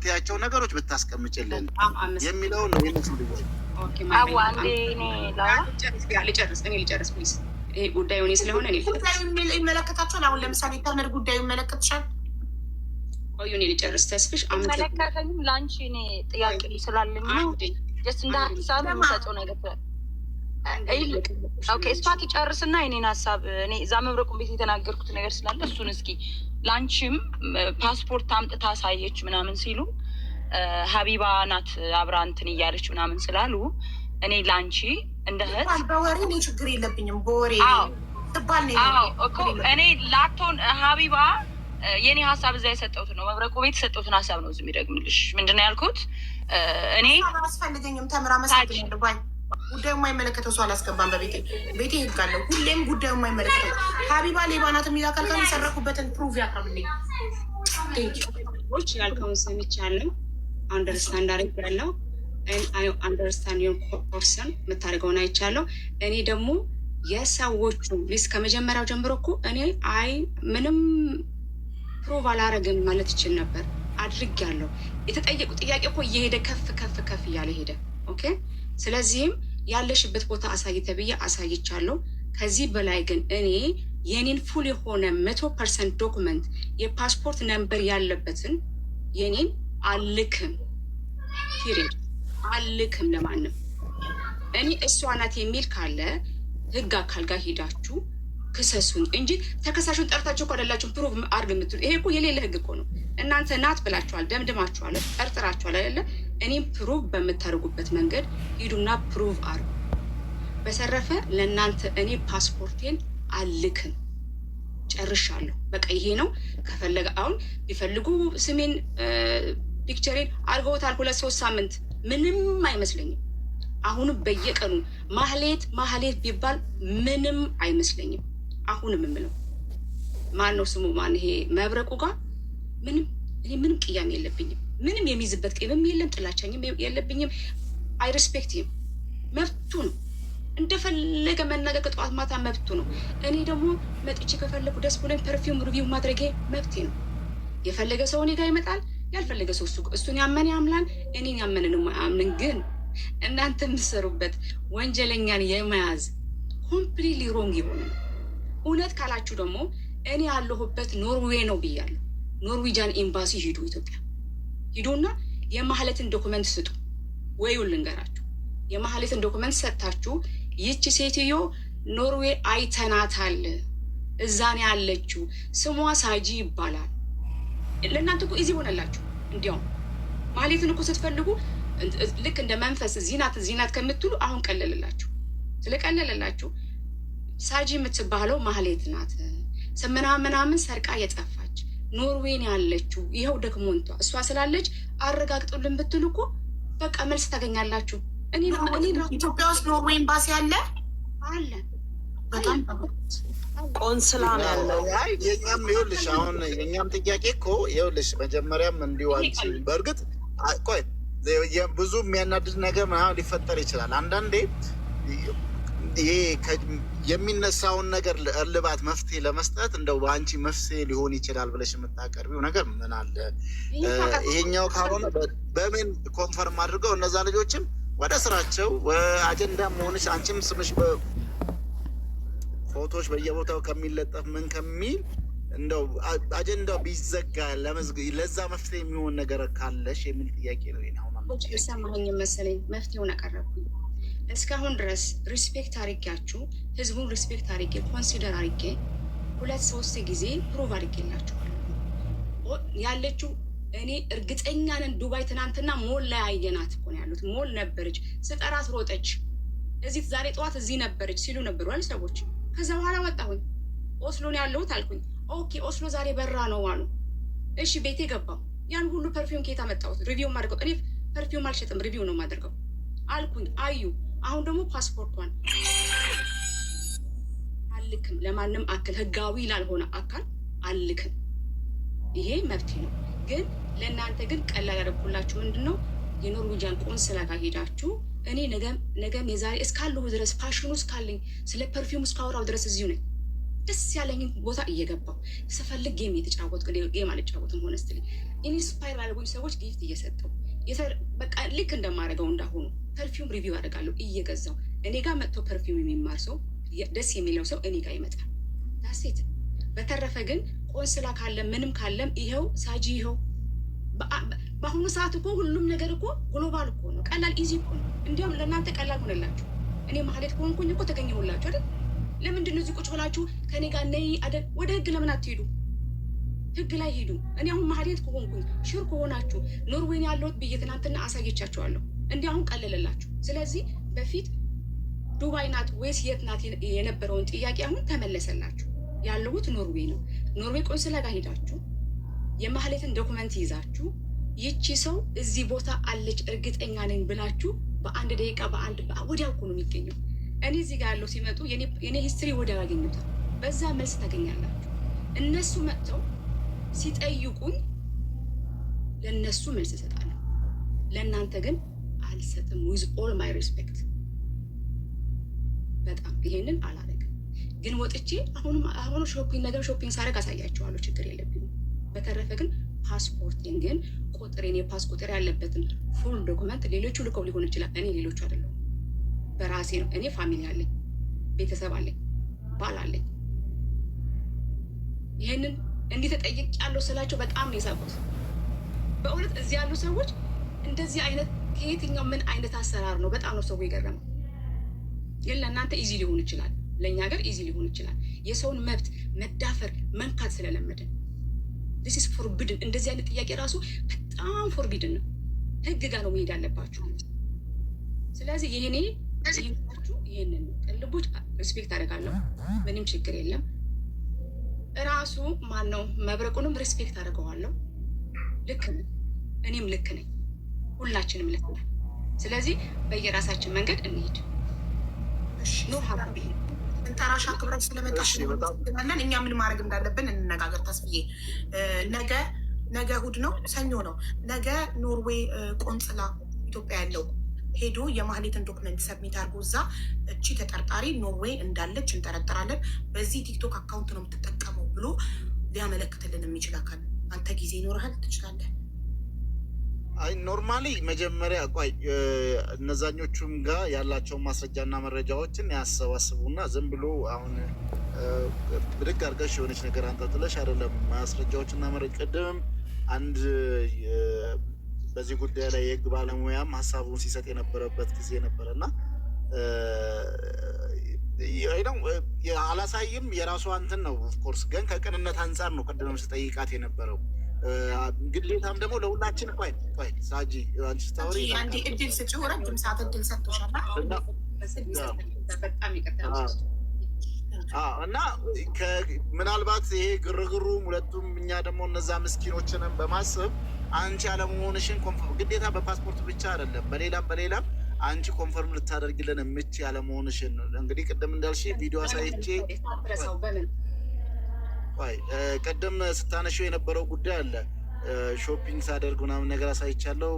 የምትያቸው ነገሮች ብታስቀምጭልን የሚለው ነው የነሱ ልጅ። ልጨርስ ፕሊዝ። ይሄ ጉዳዩ እኔ ስለሆነ ጉዳዩ ይመለከታቸዋል። አሁን ለምሳሌ ኢንተርኔት ጉዳዩ ይመለከትሻል። ቆዩ እኔ ልጨርስ። ተስፍሽ አመለከተኝም ለአንቺ እኔ ጥያቄ ስላለኝ ነው። ጀስት እንደ ሀሳብ የምሰጠው ነገር ስፋት ይጨርስና የኔን ሀሳብ እኔ እዛ መብረቁን ቤት የተናገርኩት ነገር ስላለ እሱን እስኪ ለአንቺም ፓስፖርት አምጥታ አሳየች ምናምን ሲሉ ሀቢባ ናት አብራ እንትን እያለች ምናምን ስላሉ እኔ ለአንቺ እንደ እህት በወሬ እኔ ችግር የለብኝም። በወሬ ትባል እኮ እኔ ላቶን ሀቢባ የኔ ሀሳብ እዛ የሰጠሁት ነው። መብረቁ ቤት የሰጠሁትን ሀሳብ ነው እዚህ የሚደግምልሽ። ምንድን ነው ያልኩት? እኔ አላስፈልገኝም ተምራ መሳገኝ ባይ ጉዳዩ የማይመለከተው ሰው አላስገባም። ቤቴ ህግ አለው። ሁሌም ጉዳዩ የማይመለከተው ሀቢባ ሌባ ናት የሚል አካል ጋር የሰረኩበትን ፕሩቭ ያቅርብልኝ። ያልከውን ሰምቻለሁ። አንደርስታንድ አድርጌያለሁ። አንደርስታንድ ዮር ፐርሰን የምታደርገውን አይቻለሁ። እኔ ደግሞ የሰዎቹ ሊስት ከመጀመሪያው ጀምሮ እኮ እኔ ምንም ፕሩቭ አላረግም ማለት ይችል ነበር። አድርጌያለሁ። የተጠየቁ ጥያቄ እኮ እየሄደ ከፍ ከፍ ከፍ እያለ ሄደ። ኦኬ። ስለዚህም ያለሽበት ቦታ አሳይተ ብዬ አሳይቻለሁ። ከዚህ በላይ ግን እኔ የኔን ፉል የሆነ 100% ዶክመንት የፓስፖርት ነምበር ያለበትን የኔን አልክም። ፒሪድ አልክም ለማንም። እኔ እሷ ናት የሚል ካለ ህግ አካል ጋር ሄዳችሁ ክሰሱኝ እንጂ ተከሳሹን ጠርታችሁ እኮ አይደላችሁም ፕሩቭ አድርግ የምትሉ። ይሄ እኮ የሌለ ህግ እኮ ነው። እናንተ ናት ብላችኋል፣ ደምድማችኋል፣ ጠርጥራችኋል አይደለ? እኔም ፕሩቭ በምታደርጉበት መንገድ ሂዱና ፕሩቭ አድርጉ። በተረፈ ለእናንተ እኔ ፓስፖርቴን አልክም። ጨርሻለሁ። በቃ ይሄ ነው። ከፈለገ አሁን ቢፈልጉ ስሜን ፒክቸሬን አድርገውታል 2-3 ሳምንት ምንም አይመስለኝም። አሁንም በየቀኑ ማህሌት ቢባል ምንም አይመስለኝም። አሁንም የምለው ማን ነው ስሙ ማን ይሄ መብረቁ ጋር ምንም ቅያሜ የለብኝም። ምንም የሚይዝበት ቅብም የለም፣ ጥላቻኝም የለብኝም። አይ ሪስፔክት መብቱ ነው። እንደፈለገ መናገር ከጠዋት ማታ መብቱ ነው። እኔ ደግሞ መጥቼ ከፈለጉ ደስ ብሎኝ ፐርፊውም ሪቪው ማድረጌ መብቴ ነው። የፈለገ ሰው እኔ ጋር ይመጣል፣ ያልፈለገ ሰው እሱን ያመነ ያምላል፣ እኔን ያመነ ነው አያምን። ግን እናንተ የምትሰሩበት ወንጀለኛን የመያዝ ኮምፕሊትሊ ሮንግ የሆነ ነው። እውነት ካላችሁ ደግሞ እኔ ያለሁበት ኖርዌይ ነው ብያለሁ። ኖርዌጃን ኤምባሲ ሂዱ፣ ኢትዮጵያ ሂዱና የማህሌትን ዶክመንት ስጡ። ወይው ልንገራችሁ፣ የማህሌትን ዶክመንት ሰጥታችሁ ይቺ ሴትዮ ኖርዌይ አይተናታል፣ እዛኔ ያለችው ስሟ ሳጂ ይባላል። ለእናንተ እኮ ኢዚ ሆነላችሁ። እንዲያውም ማህሌትን እኮ ስትፈልጉ ልክ እንደ መንፈስ ዚናት ከምትሉ አሁን ቀለልላችሁ። ስለቀለልላችሁ ሳጂ የምትባለው ማህሌት ናት፣ ምናምን ሰርቃ የጠፋች ኖርዌይን ያለችው ይኸው ደግሞንቷ እሷ ስላለች አረጋግጡልን ብትሉ እኮ በቃ መልስ ታገኛላችሁ። እኔ ኢትዮጵያ ውስጥ ኖርዌይ ኤምባሲ አለ። በጣም ቆንስላ ነው ያለው። የኛም ይኸውልሽ አሁን የኛም ጥያቄ እኮ ይኸውልሽ መጀመሪያም እንዲዋንች በእርግጥ ቆይ ብዙ የሚያናድድ ነገር ምናምን ሊፈጠር ይችላል። አንዳንዴ ይሄ የሚነሳውን ነገር እልባት መፍትሄ ለመስጠት እንደው በአንቺ መፍትሄ ሊሆን ይችላል ብለሽ የምታቀርቢው ነገር ምን አለ? ይሄኛው ካልሆነ በምን ኮንፈርም አድርገው እነዛ ልጆችም ወደ ስራቸው አጀንዳ መሆንሽ አንቺም ስምሽ ፎቶዎች በየቦታው ከሚለጠፍ ምን ከሚል እንደው አጀንዳው ቢዘጋ ለዛ መፍትሄ የሚሆን ነገር ካለሽ የሚል ጥያቄ ነው። ሰማኸኝ መሰለኝ መፍትሄውን አቀረብኩኝ። እስካሁን ድረስ ሪስፔክት አድርጌያችሁ ህዝቡን ሪስፔክት አድርጌ ኮንሲደር አድርጌ 2-3 ጊዜ ፕሩቭ አድርጌላችኋል። ያለችው እኔ እርግጠኛ ነን ዱባይ ትናንትና ሞል ላይ አየናት እኮ ነው ያሉት። ሞል ነበረች፣ ስጠራት ሮጠች። እዚህ ዛሬ ጠዋት እዚህ ነበረች ሲሉ ነበሩ አይደል ሰዎች። ከዛ በኋላ ወጣሁኝ። ኦስሎ ነው ያለሁት አልኩኝ። ኦኬ ኦስሎ ዛሬ በራ ነው አሉ። እሺ ቤቴ ገባሁ። ያን ሁሉ ፐርፊውም ከየት አመጣሁት? ሪቪው ማድረገው እኔ ፐርፊውም አልሸጥም፣ ሪቪው ነው ማድረገው አልኩኝ። አዩ አሁን ደግሞ ፓስፖርቷን አልክም፣ ለማንም አካል ህጋዊ ላልሆነ አካል አልክም። ይሄ መብቴ ነው። ግን ለእናንተ ግን ቀላል ያደረኩላችሁ ምንድን ነው? የኖርዌጃን ቆንስላ ጋር ሄዳችሁ እኔ ነገም የዛሬ እስካለሁ ድረስ ፋሽኑ እስካለኝ ስለ ፐርፊውም እስካወራው ድረስ እዚሁ ነኝ። ደስ ያለኝ ቦታ እየገባው ስፈልግ ጌም እየተጫወትኩ ጌም አልጫወትም። ሆነ ስትል ኢንስፓየር ያደረጉኝ ሰዎች ጊፍት እየሰጠው በቃ ልክ እንደማደርገው እንዳሁኑ ፐርፊውም ሪቪው አደርጋለሁ እየገዛው እኔ ጋር መጥቶ ፐርፊውም የሚማር ሰው ደስ የሚለው ሰው እኔ ጋር ይመጣል። ዳሴት በተረፈ ግን ቆንስላ ካለም ምንም ካለም ይኸው ሳጂ ይኸው በአሁኑ ሰዓት እኮ ሁሉም ነገር እኮ ግሎባል እኮ ነው። ቀላል ኢዚ እኮ ነው። እንዲያውም ለእናንተ ቀላል ሆነላችሁ። እኔ ማህሌት ከሆንኩኝ እኮ ተገኘሁላችሁ አይደል? ለምንድን ነው እዚህ ቁጭ ብላችሁ ከኔ ጋር ነይ አይደል? ወደ ህግ ለምን አትሄዱ? ህግ ላይ ሄዱ። እኔ አሁን ማህሌት ከሆንኩኝ ሽር ከሆናችሁ ኖርዌይን ያለሁት ብዬ ትናንትና አሳየቻችኋለሁ። እንዲህ አሁን ቀለለላችሁ። ስለዚህ በፊት ዱባይ ናት ወይስ የት ናት የነበረውን ጥያቄ አሁን ተመለሰላችሁ። ያለሁት ኖርዌይ ነው። ኖርዌይ ቆንስላ ጋር ሄዳችሁ የማህሌትን ዶኩመንት ይዛችሁ ይቺ ሰው እዚህ ቦታ አለች እርግጠኛ ነኝ ብላችሁ በአንድ ደቂቃ ወዲያው እኮ ነው የሚገኘው። እኔ እዚህ ጋር ያለው ሲመጡ የኔ ሂስትሪ ወዲያው ያገኙታል። በዛ መልስ ታገኛላችሁ። እነሱ መጥተው ሲጠይቁኝ ለእነሱ መልስ እሰጣለሁ። ለእናንተ ግን አልሰጥም። ዊዝ ኦል ማይ ሪስፔክት በጣም ይሄንን አላደርግም። ግን ወጥቼ አሁኑ ሾፒንግ ሳደርግ አሳያቸዋለሁ። ችግር የለብኝም። በተረፈ ግን ፓስፖርቴን ግን ቁጥሬን የፓስ ቁጥር ያለበትን ፉል ዶኩመንት ሌሎቹ ልከው ሊሆን ይችላል። እኔ ሌሎቹ አይደለሁም። በራሴ ነው። እኔ ፋሚሊ አለኝ፣ ቤተሰብ አለኝ፣ ባል አለኝ። ይህንን እንዲህ ተጠይቅ ያለው ስላቸው በጣም ነው የሳቁት። በእውነት እዚህ ያሉ ሰዎች እንደዚህ አይነት ከየትኛው ምን አይነት አሰራር ነው? በጣም ነው ሰው የገረመው። ግን ለእናንተ ኢዚ ሊሆን ይችላል፣ ለእኛ ሀገር ኢዚ ሊሆን ይችላል። የሰውን መብት መዳፈር መንካት ስለለመድን ዲስ ኢዝ ፎርቢድን። እንደዚህ አይነት ጥያቄ ራሱ በጣም ፎርቢድን ነው። ህግ ጋር ነው መሄድ ያለባችሁ። ስለዚህ ይህንን ቅልቦች ሪስፔክት አደርጋለሁ። ምንም ችግር የለም። እራሱ ማነው መብረቁንም ሪስፔክት አደርገዋለሁ። ልክ ነው። እኔም ልክ ነኝ። ሁላችንም ልክ ነን። ስለዚህ በየራሳችን መንገድ እንሄድ። ኖ ሀቢ እንጠራሽ አክብረሽ ስለመጣሽ እናመሰግናለን። እኛ ምን ማድረግ እንዳለብን እንነጋገር። ተስብዬ ነገ እሑድ ነው፣ ሰኞ ነው። ነገ ኖርዌይ ቆንጽላ ኢትዮጵያ ያለው ሄዶ የማህሌትን ዶክመንት ሰብሚት አድርጎ እዛ እቺ ተጠርጣሪ ኖርዌይ እንዳለች እንጠረጠራለን፣ በዚህ ቲክቶክ አካውንት ነው የምትጠቀመው ብሎ ሊያመለክትልን የሚችል አካል አንተ ጊዜ ይኖርሃል፣ ትችላለህ። አይ ኖርማሊ መጀመሪያ ቆይ እነዛኞቹም ጋር ያላቸውን ማስረጃና መረጃዎችን ያሰባስቡና ዝም ብሎ አሁን ብድግ አድርገሽ የሆነች ነገር አንጠጥለሽ አይደለም። ማስረጃዎችና ቅድምም አንድ በዚህ ጉዳይ ላይ የህግ ባለሙያም ሀሳቡን ሲሰጥ የነበረበት ጊዜ ነበረ እና አላሳይም የራሷ እንትን ነው። ኦፍኮርስ ግን ከቅንነት አንጻር ነው ቅድምም ስጠይቃት የነበረው። ግዴታም ደግሞ ለሁላችን ቆይ ሳጂ አንቺ ስታወሪ አንዴ እድል ስጪው። ረጅም ሰዓት እድል ሰጥቶሻል እና ምናልባት ይሄ ግርግሩም ሁለቱም እኛ ደግሞ እነዛ ምስኪኖችንም በማሰብ አንቺ አለመሆንሽን ግዴታ በፓስፖርት ብቻ አይደለም በሌላም አንቺ ኮንፈርም ልታደርግልን የምች ያለመሆንሽን እንግዲህ ቅድም እንዳልሽ ቪዲዮ አሳይቼ ቅድም ስታነሺው የነበረው ጉዳይ አለ። ሾፒንግ ሳደርግ ምናምን ነገር አሳይቻለሁ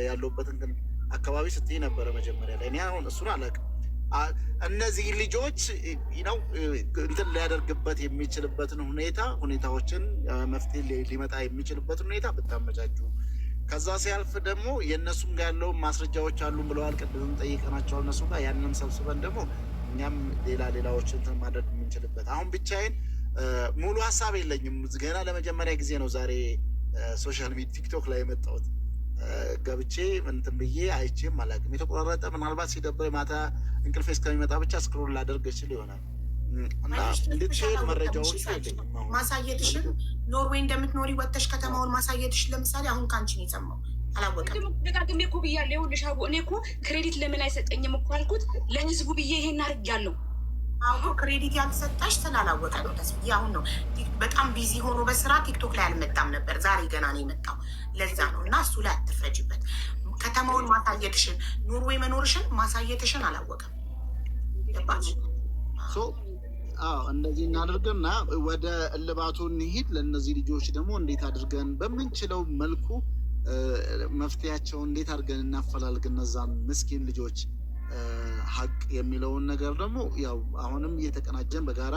ያለሁበትን አካባቢ ስትይ ነበረ መጀመሪያ ላይ። እኔ አሁን እሱን አላውቅም። እነዚህ ልጆች ነው እንትን ሊያደርግበት የሚችልበትን ሁኔታዎችን መፍትሄ ሊመጣ የሚችልበትን ሁኔታ ብታመቻቹ፣ ከዛ ሲያልፍ ደግሞ የእነሱም ጋር ያለውን ማስረጃዎች አሉ ብለዋል። ቅድም ጠይቀናቸዋል እነሱ ጋር ያንን ሰብስበን ደግሞ እኛም ሌላዎችን ማድረግ የምንችልበት። አሁን ብቻዬን ሙሉ ሀሳብ የለኝም። ገና ለመጀመሪያ ጊዜ ነው ዛሬ ሶሻል ሚዲያ ቲክቶክ ላይ የመጣሁት። ገብቼ እንትን ብዬ አይቼም አላውቅም። የተቆራረጠ ምናልባት ሲደብር ማታ እንቅልፌ እስከሚመጣ ብቻ ስክሮል ላደርግ እችል ይሆናል እና እንድትሄድ መረጃዎች የለኝም። ማሳየትሽን ኖርዌይ እንደምትኖሪ ወጥተሽ ከተማውን ማሳየትሽ ለምሳሌ አሁን ከአንቺ ነው የሰማው። አላወቅም። ደጋግሜ እኮ ብያለሁ። ይኸውልሽ እኔ እኮ ክሬዲት ለምን አይሰጠኝም እኮ አልኩት። ለህዝቡ ብዬ ይሄን አድርጊያለሁ። አሁን ክሬዲት ያልሰጣሽ ስላላወቀ ነው። ተስብዬ አሁን ነው በጣም ቢዚ ሆኖ በስራ ቲክቶክ ላይ አልመጣም ነበር። ዛሬ ገና ነው የመጣው። ለዛ ነው እና እሱ ላይ አትፍረጅበት። ከተማውን ማሳየትሽን ኖርዌይ መኖርሽን ማሳየትሽን አላወቀም። ገባች? እንደዚህ እናደርግና ወደ እልባቱ እንሂድ። ለእነዚህ ልጆች ደግሞ እንዴት አድርገን በምንችለው መልኩ መፍትሄያቸውን እንዴት አድርገን እናፈላልግ እነዛን ምስኪን ልጆች ሀቅ የሚለውን ነገር ደግሞ ያው አሁንም እየተቀናጀን በጋራ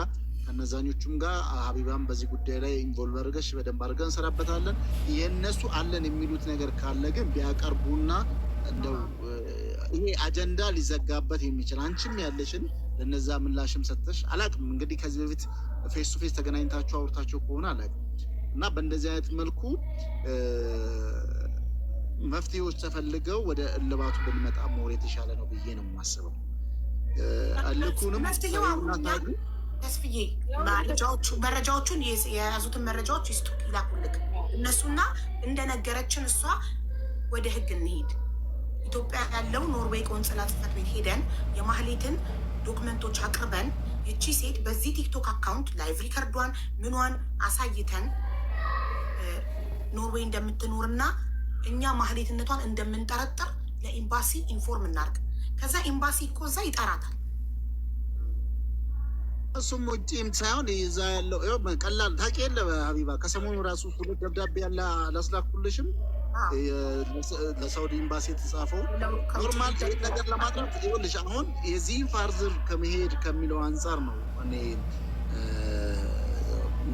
ከነዛኞቹም ጋር ሀቢባም በዚህ ጉዳይ ላይ ኢንቮልቭ አድርገሽ በደንብ አድርገን እንሰራበታለን። የእነሱ አለን የሚሉት ነገር ካለ ግን ቢያቀርቡና እንደው ይሄ አጀንዳ ሊዘጋበት የሚችል አንቺም ያለሽን ለነዛ ምላሽም ሰጥተሽ አላቅም። እንግዲህ ከዚህ በፊት ፌስ ቱ ፌስ ተገናኝታችሁ አውርታችሁ ከሆነ አላቅም እና በእንደዚህ አይነት መልኩ መፍትሄዎች ተፈልገው ወደ እልባቱ ብንመጣ መሆን የተሻለ ነው ብዬ ነው የማስበው። አልኩንም ተስፍዬ መረጃዎቹን የያዙትን መረጃዎች ይስጡ ይላኩልክ እነሱና እንደነገረችን እሷ ወደ ህግ እንሄድ ኢትዮጵያ ያለው ኖርዌይ ቆንጽላ ጽሕፈት ቤት ሄደን የማህሌትን ዶክመንቶች አቅርበን እቺ ሴት በዚህ ቲክቶክ አካውንት ላይቭ ሪከርዷን ምኗን አሳይተን ኖርዌይ እንደምትኖርና እኛ ማህሌትነቷን እንደምንጠረጥር ለኤምባሲ ኢንፎርም እናርግ። ከዛ ኤምባሲ እኮ እዛ ይጠራታል። እሱም ውጭም ሳይሆን ይዛ ያለው ቀላል ታውቂ የለ ሀቢባ ከሰሞኑ ራሱ ሁለት ደብዳቤ ያለ አላስላኩልሽም? ለሳውዲ ኤምባሲ የተጻፈው ኖርማል ነገር ለማድረግ ይኸውልሽ፣ አሁን የዚህን ፋርዝር ከመሄድ ከሚለው አንጻር ነው እኔ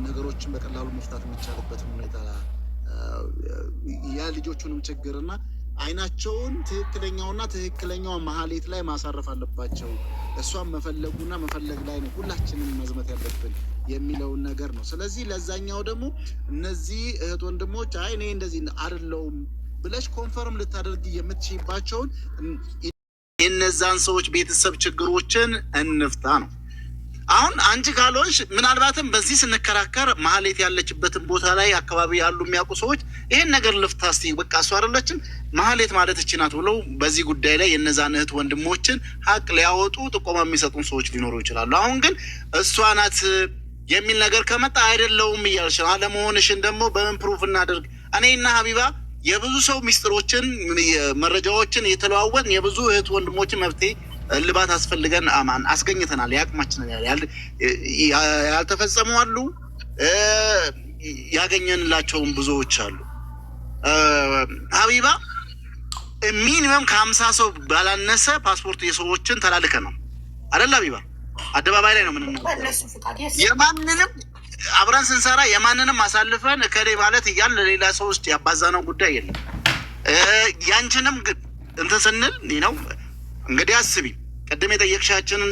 ነገሮችን በቀላሉ መፍታት የሚቻልበትን ሁኔታ የልጆቹንም ችግርና አይናቸውን ትክክለኛው ማህሌት ላይ ማሳረፍ አለባቸው። እሷን መፈለጉና መፈለግ ላይ ነው ሁላችንም መዝመት ያለብን የሚለውን ነገር ነው። ስለዚህ ለዛኛው ደግሞ እነዚህ እህት ወንድሞች አይ እኔ እንደዚህ አይደለሁም ብለሽ ኮንፈርም ልታደርግ የምትችይባቸውን የነዛን ሰዎች ቤተሰብ ችግሮችን እንፍታ ነው። አሁን አንቺ ካልሆንሽ ምናልባትም በዚህ ስንከራከር ማህሌት ያለችበትን ቦታ ላይ አካባቢ ያሉ የሚያውቁ ሰዎች ይሄን ነገር ልፍታ እስቲ በቃ እሷ አይደለችም ማህሌት ማለት እቺ ናት ብለው በዚህ ጉዳይ ላይ የነዛን እህት ወንድሞችን ሀቅ ሊያወጡ ጥቆማ የሚሰጡን ሰዎች ሊኖሩ ይችላሉ። አሁን ግን እሷ ናት የሚል ነገር ከመጣ አይደለውም እያልሽ ነው። አለመሆንሽን ደግሞ በምን ፕሩፍ እናደርግ? እኔና ሀቢባ የብዙ ሰው ሚስጥሮችን መረጃዎችን የተለዋወን የብዙ እህት ወንድሞችን መብቴ ልባት አስፈልገን አማን አስገኝተናል። ያቅማችን ያልተፈጸሙ አሉ፣ ያገኘንላቸውን ብዙዎች አሉ። ሀቢባ ሚኒመም ከ50 ሰው ባላነሰ ፓስፖርት የሰዎችን ተላልከ ነው አይደል? ሀቢባ አደባባይ ላይ ነው የማንንም አብረን ስንሰራ የማንንም አሳልፈን እከሌ ማለት እያልን ለሌላ ሰው ውስጥ ያባዛነው ጉዳይ የለም። ያንቺንም እንትን ስንል ነው እንግዲህ አስቢ። ቀደም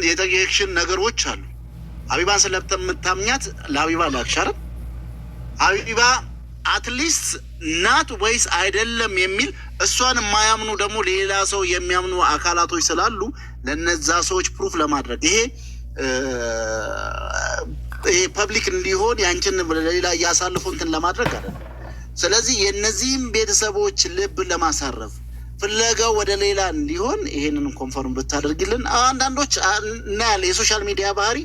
የጠየቅሽን ነገሮች አሉ። ሀቢባን ስለምታምኛት ለሀቢባ ላክሻረ ሀቢባ አትሊስት ናት ወይስ አይደለም የሚል እሷን የማያምኑ ደግሞ ሌላ ሰው የሚያምኑ አካላቶች ስላሉ ለነዛ ሰዎች ፕሩፍ ለማድረግ ይሄ ፐብሊክ እንዲሆን ያንቺን ለሌላ እያሳልፉ እንትን ለማድረግ አለ። ስለዚህ የነዚህም ቤተሰቦች ልብ ለማሳረፍ ፍለጋው ወደ ሌላ እንዲሆን ይሄንን ኮንፈርም ብታደርግልን። አንዳንዶች እናያለ የሶሻል ሚዲያ ባህሪ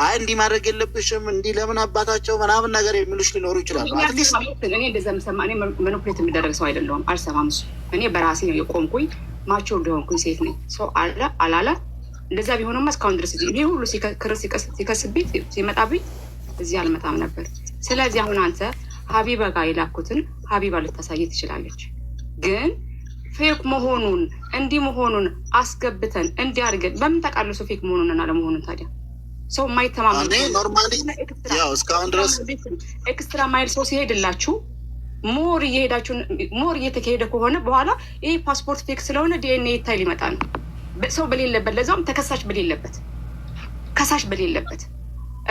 አይ እንዲህ ማድረግ የለብሽም እንዲህ ለምን አባታቸው ምናምን ነገር የሚሉሽ ሊኖሩ ይችላሉ። አትሊስት እኔ እንደዛ ምሰማ እኔ መኖፕሌት የሚደረግ ሰው አይደለሁም። አልሰማም። እሱ እኔ በራሴ ነው የቆምኩኝ ማቸው እንደሆንኩኝ ሴት ነኝ። ሰው አላለ እንደዛ ቢሆንማ እስካሁን ድረስ ይሄ ሁሉ ሲከስብኝ ሲመጣብኝ እዚህ አልመጣም ነበር። ስለዚህ አሁን አንተ ሀቢባ ጋር የላኩትን ሀቢባ ልታሳይ ትችላለች። ግን ፌክ መሆኑን እንዲህ መሆኑን አስገብተን እንዲህ አድርገን በምን ታውቃለህ? ሰው ፌክ መሆኑን እና ለመሆኑን ታዲያ ሰው የማይተማመን ኖርማሊ ያው እስካሁን ድረስ ኤክስትራ ማይል ሰው ሲሄድላችሁ ሞር እየሄዳችሁ ሞር እየተካሄደ ከሆነ በኋላ ይሄ ፓስፖርት ፌክ ስለሆነ ዲኤንኤ ይታይ ሊመጣ ነው። ሰው በሌለበት ለዛውም ተከሳሽ በሌለበት ከሳሽ በሌለበት።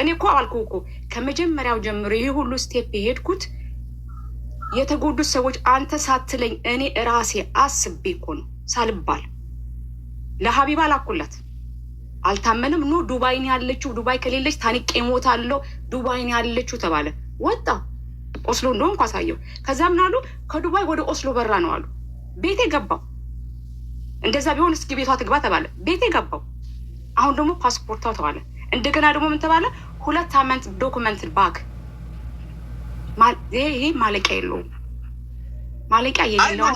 እኔ እኮ አልኩህ እኮ ከመጀመሪያው ጀምሮ ይሄ ሁሉ ስቴፕ የሄድኩት የተጎዱት ሰዎች አንተ ሳትለኝ እኔ ራሴ አስቤ እኮ ነው ሳልባል ለሀቢባ ላኩላት። አልታመንም። ኖ ዱባይን ያለችው ዱባይ ከሌለች ታንቄ እሞታለሁ ዱባይን ያለችው ተባለ። ወጣ ኦስሎ እንደሆን እንኳ አሳየው። ከዛ ምን አሉ? ከዱባይ ወደ ኦስሎ በራ ነው አሉ። ቤቴ ገባው። እንደዛ ቢሆን እስኪ ቤቷ ትግባ ተባለ። ቤቴ ገባው። አሁን ደግሞ ፓስፖርቷ ተባለ። እንደገና ደግሞ ምን ተባለ? 2 ዓመት ዶክመንት ባክ። ይሄ ማለቂያ የለውም። ማለቂያ የሌለው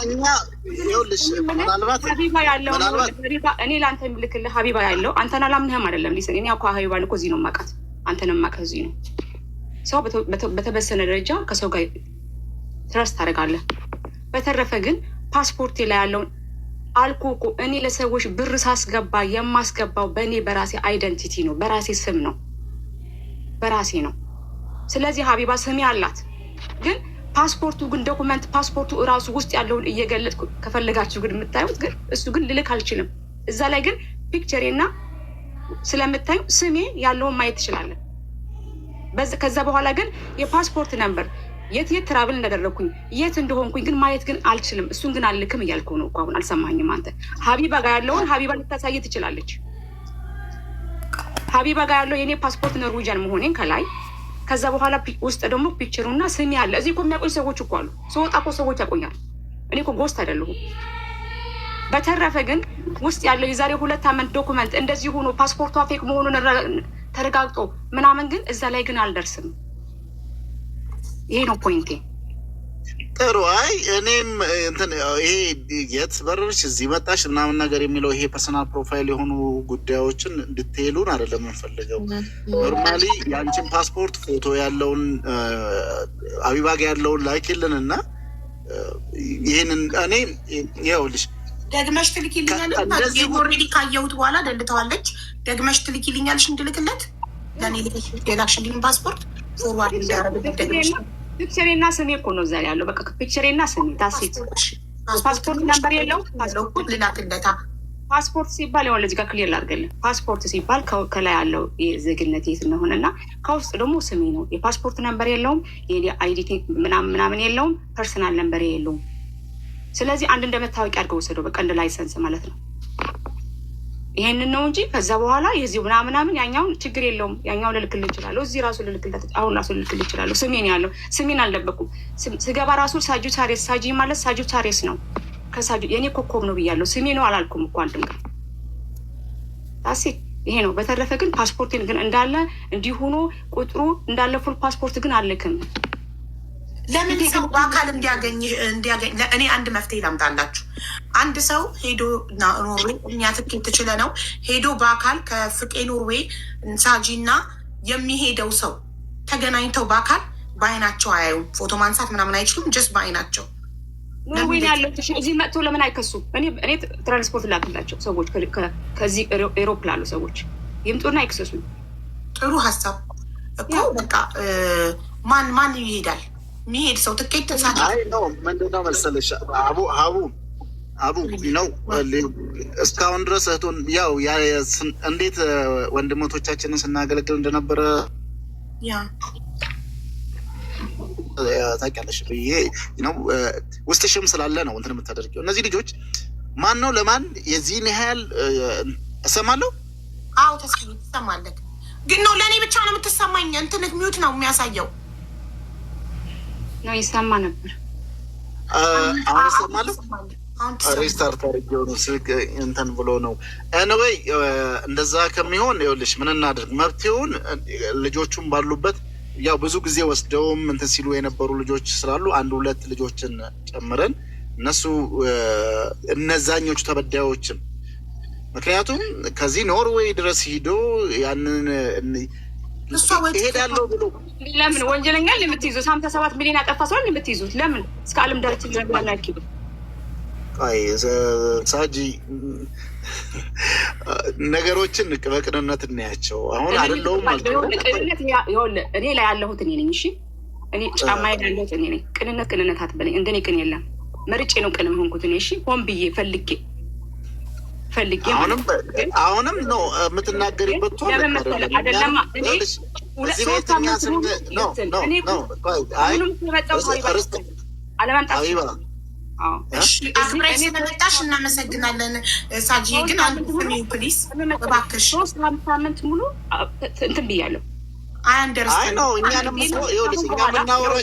ሀቢባ ያለው እኔ ለአንተ የሚልክልህ ሀቢባ ያለው አንተን አላምንህም አይደለም። ሊስን እኔ እኮ ሀቢባን እኮ እዚህ ነው የማውቃት፣ አንተን የማውቃት እዚህ ነው። ሰው በተበሰነ ደረጃ ከሰው ጋር ትረስት ታደርጋለህ። በተረፈ ግን ፓስፖርቴ ላይ ያለውን አልኩህ እኮ እኔ ለሰዎች ብር ሳስገባ የማስገባው በእኔ በራሴ አይደንቲቲ ነው፣ በራሴ ስም ነው። በራሴ ነው። ስለዚህ ሀቢባ ስሜ አላት። ግን ፓስፖርቱ ግን ዶኩመንት ፓስፖርቱ እራሱ ውስጥ ያለውን እየገለጥኩ ከፈለጋችሁ ግን የምታዩት ግን እሱ ግን ልልክ አልችልም። እዛ ላይ ግን ፒክቸሬና ስለምታዩ ስሜ ያለውን ማየት ትችላለን። ከዛ በኋላ ግን የፓስፖርት ነምበር የት ትራቭል እንዳደረግኩኝ የት እንደሆንኩኝ ግን ማየት ግን አልችልም። እሱን ግን አልክም እያልኩ ነው እኮ አሁን። አልሰማኝም አንተ? ሀቢባ ጋር ያለውን ሀቢባ ልታሳይ ትችላለች። ሀቢባ ጋር ያለው የኔ ፓስፖርት ኖርዌጂያን መሆኔን ከላይ፣ ከዛ በኋላ ውስጥ ደግሞ ፒክቸሩና ስሜ አለ። እዚህ እኮ የሚያቆኝ ሰዎች እኮ አሉ። ስወጣ እኮ ሰዎች ያቆኛል። እኔ እኮ ጎስት አይደለሁም። በተረፈ ግን ውስጥ ያለው የዛሬ 2 ዓመት ዶኩመንት እንደዚህ ሆኖ ፓስፖርቷ ፌክ መሆኑን ተረጋግጦ ምናምን ግን እዛ ላይ ግን አልደርስም። ይሄ ነው ፖይንቴ። ጥሩ። አይ እኔም እንትን ይሄ የት በረርሽ እዚህ መጣሽ ምናምን ነገር የሚለው ይሄ ፐርሰናል ፕሮፋይል የሆኑ ጉዳዮችን እንድትሄሉን አይደለም የምንፈልገው። ኖርማሊ የአንቺን ፓስፖርት ፎቶ ያለውን ሀቢባ ጋ ያለውን ላኪልን እና ይህንን እኔ ይኸውልሽ ደግመሽ ትልኪልኛለሽ። ኦልሬዲ ካየሁት በኋላ ደልተዋለች። ደግመሽ ትልኪልኛለሽ እንድልክለት ለእኔ ሌላክሽልኝ ፓስፖርት ፎርዋርድ እንዲያደርግ ፒክቸሬና ስሜ እኮ ነው እዛ ያለው። በቃ ፒክቸሬና ስሜ ታሴት ፓስፖርት ነምበር የለው። ልላክለታ ፓስፖርት ሲባል ያው ለዚህ ጋር ክሊር ላድርግልህ። ፓስፖርት ሲባል ከላይ ያለው የዜግነት የት እንደሆነና ከውስጥ ደግሞ ስሜ ነው። የፓስፖርት ነምበር የለውም። አይዲቲ ምናምን የለውም። ፐርሰናል ነምበር የለውም። ስለዚህ አንድ እንደመታወቂያ አድርገው ወሰደው። በቃ እንደ ላይሰንስ ማለት ነው። ይሄንን ነው እንጂ ከዛ በኋላ የዚህ ምናምን ያኛውን ችግር የለውም። ያኛውን ልልክልህ እችላለሁ። እዚህ ራሱ ልልክልህ አሁን ራሱ ልልክልህ እችላለሁ። ስሜን ያለው ስሜን አልደበኩም። ስገባ ራሱ ሳጁታሬስ ሳጂ ማለት ሳጁታሬስ ነው። ከሳጁ የኔ ኮከብ ነው ብያለሁ። ስሜ ነው አላልኩም እኮ አንድም ቀን። ታሲ ይሄ ነው። በተረፈ ግን ፓስፖርቴን ግን እንዳለ እንዲሆኑ ቁጥሩ እንዳለ ፉል ፓስፖርት ግን አልክም። ለምን ሰው በአካል እንዲያገኝ እኔ አንድ መፍትሄ ላምጣላችሁ። አንድ ሰው ሄዶ ኖርዌይ እኛ ትኬት ትችለ ነው ሄዶ በአካል ከፍቄ ኖርዌይ ሳጂ እና የሚሄደው ሰው ተገናኝተው በአካል በአይናቸው አያዩም። ፎቶ ማንሳት ምናምን አይችሉም። ጀስት በአይናቸው ኖርዌይ ያለው እዚህ መጥቶ ለምን አይከሱም? እኔ ትራንስፖርት ላክላቸው ሰዎች ከዚህ ኤሮፕ ላሉ ሰዎች ይምጡና አይክሰሱኝ። ጥሩ ሀሳብ እኮ በቃ ማን ይሄዳል? የሚሄድ ሰው ትኬት ተሳት ነው። ምንድነው መሰለሽ አቡ ነው እስካሁን ድረስ እህቱን ያው እንዴት ወንድሞቶቻችንን ስናገለግል እንደነበረ ታውቂያለሽ ብዬ ነው። ውስጥሽም ስላለ ነው እንትን የምታደርጊው። እነዚህ ልጆች ማን ነው ለማን የዚህን ያህል እሰማለሁ? አዎ ትሰማለህ። ግን ነው ለእኔ ብቻ ነው የምትሰማኝ? እንትን ሚዩት ነው የሚያሳየው ነው ይሰማ ነበር። አሁን እሰማለሁ። ሪስታርት አድርጌው ነው ስልክ እንትን ብሎ ነው። ኤኒዌይ እንደዛ ከሚሆን ይኸውልሽ ምን እናድርግ? መብቴውን ልጆቹም ባሉበት ያው ብዙ ጊዜ ወስደውም እንትን ሲሉ የነበሩ ልጆች ስላሉ 1-2 ልጆችን ጨምረን እነዛኞቹ ተበዳዮችም ምክንያቱም ከዚህ ኖርዌይ ድረስ ሂዶ ያንን ይሄዳለው ብሎ ለምን ወንጀለኛ ለምትይዙት 57 ሚሊዮን ያጠፋ ሰው ለምትይዙት ለምን እስከ ዓለም ዳርቻ ለማናኪው? አይ ሳጂ ነገሮችን በቅንነት እናያቸው። አሁን አይደለም ማለት ነው። እኔ ላይ ያለሁት እኔ ነኝ። እሺ እኔ ጫማዬ ላይ ያለሁት እኔ ነኝ። ቅንነት አትበለኝ። እንደኔ ቅን የለም። መርጬ ነው ቅን የሆንኩት እኔ። እሺ ሆን ብዬ ፈልጌ አሁንም ነው የምትናገሪበት አይደለም። አክብረሽ ስለመጣሽ እናመሰግናለን ሳጂ። ግን አንድ ፕሊስ እባክሽ 3 ሳምንት ሙሉ እንትን ብያለሁ። አንደርስታንድ ነው እኛንም ይኸውልሽ እኛ የምናወራው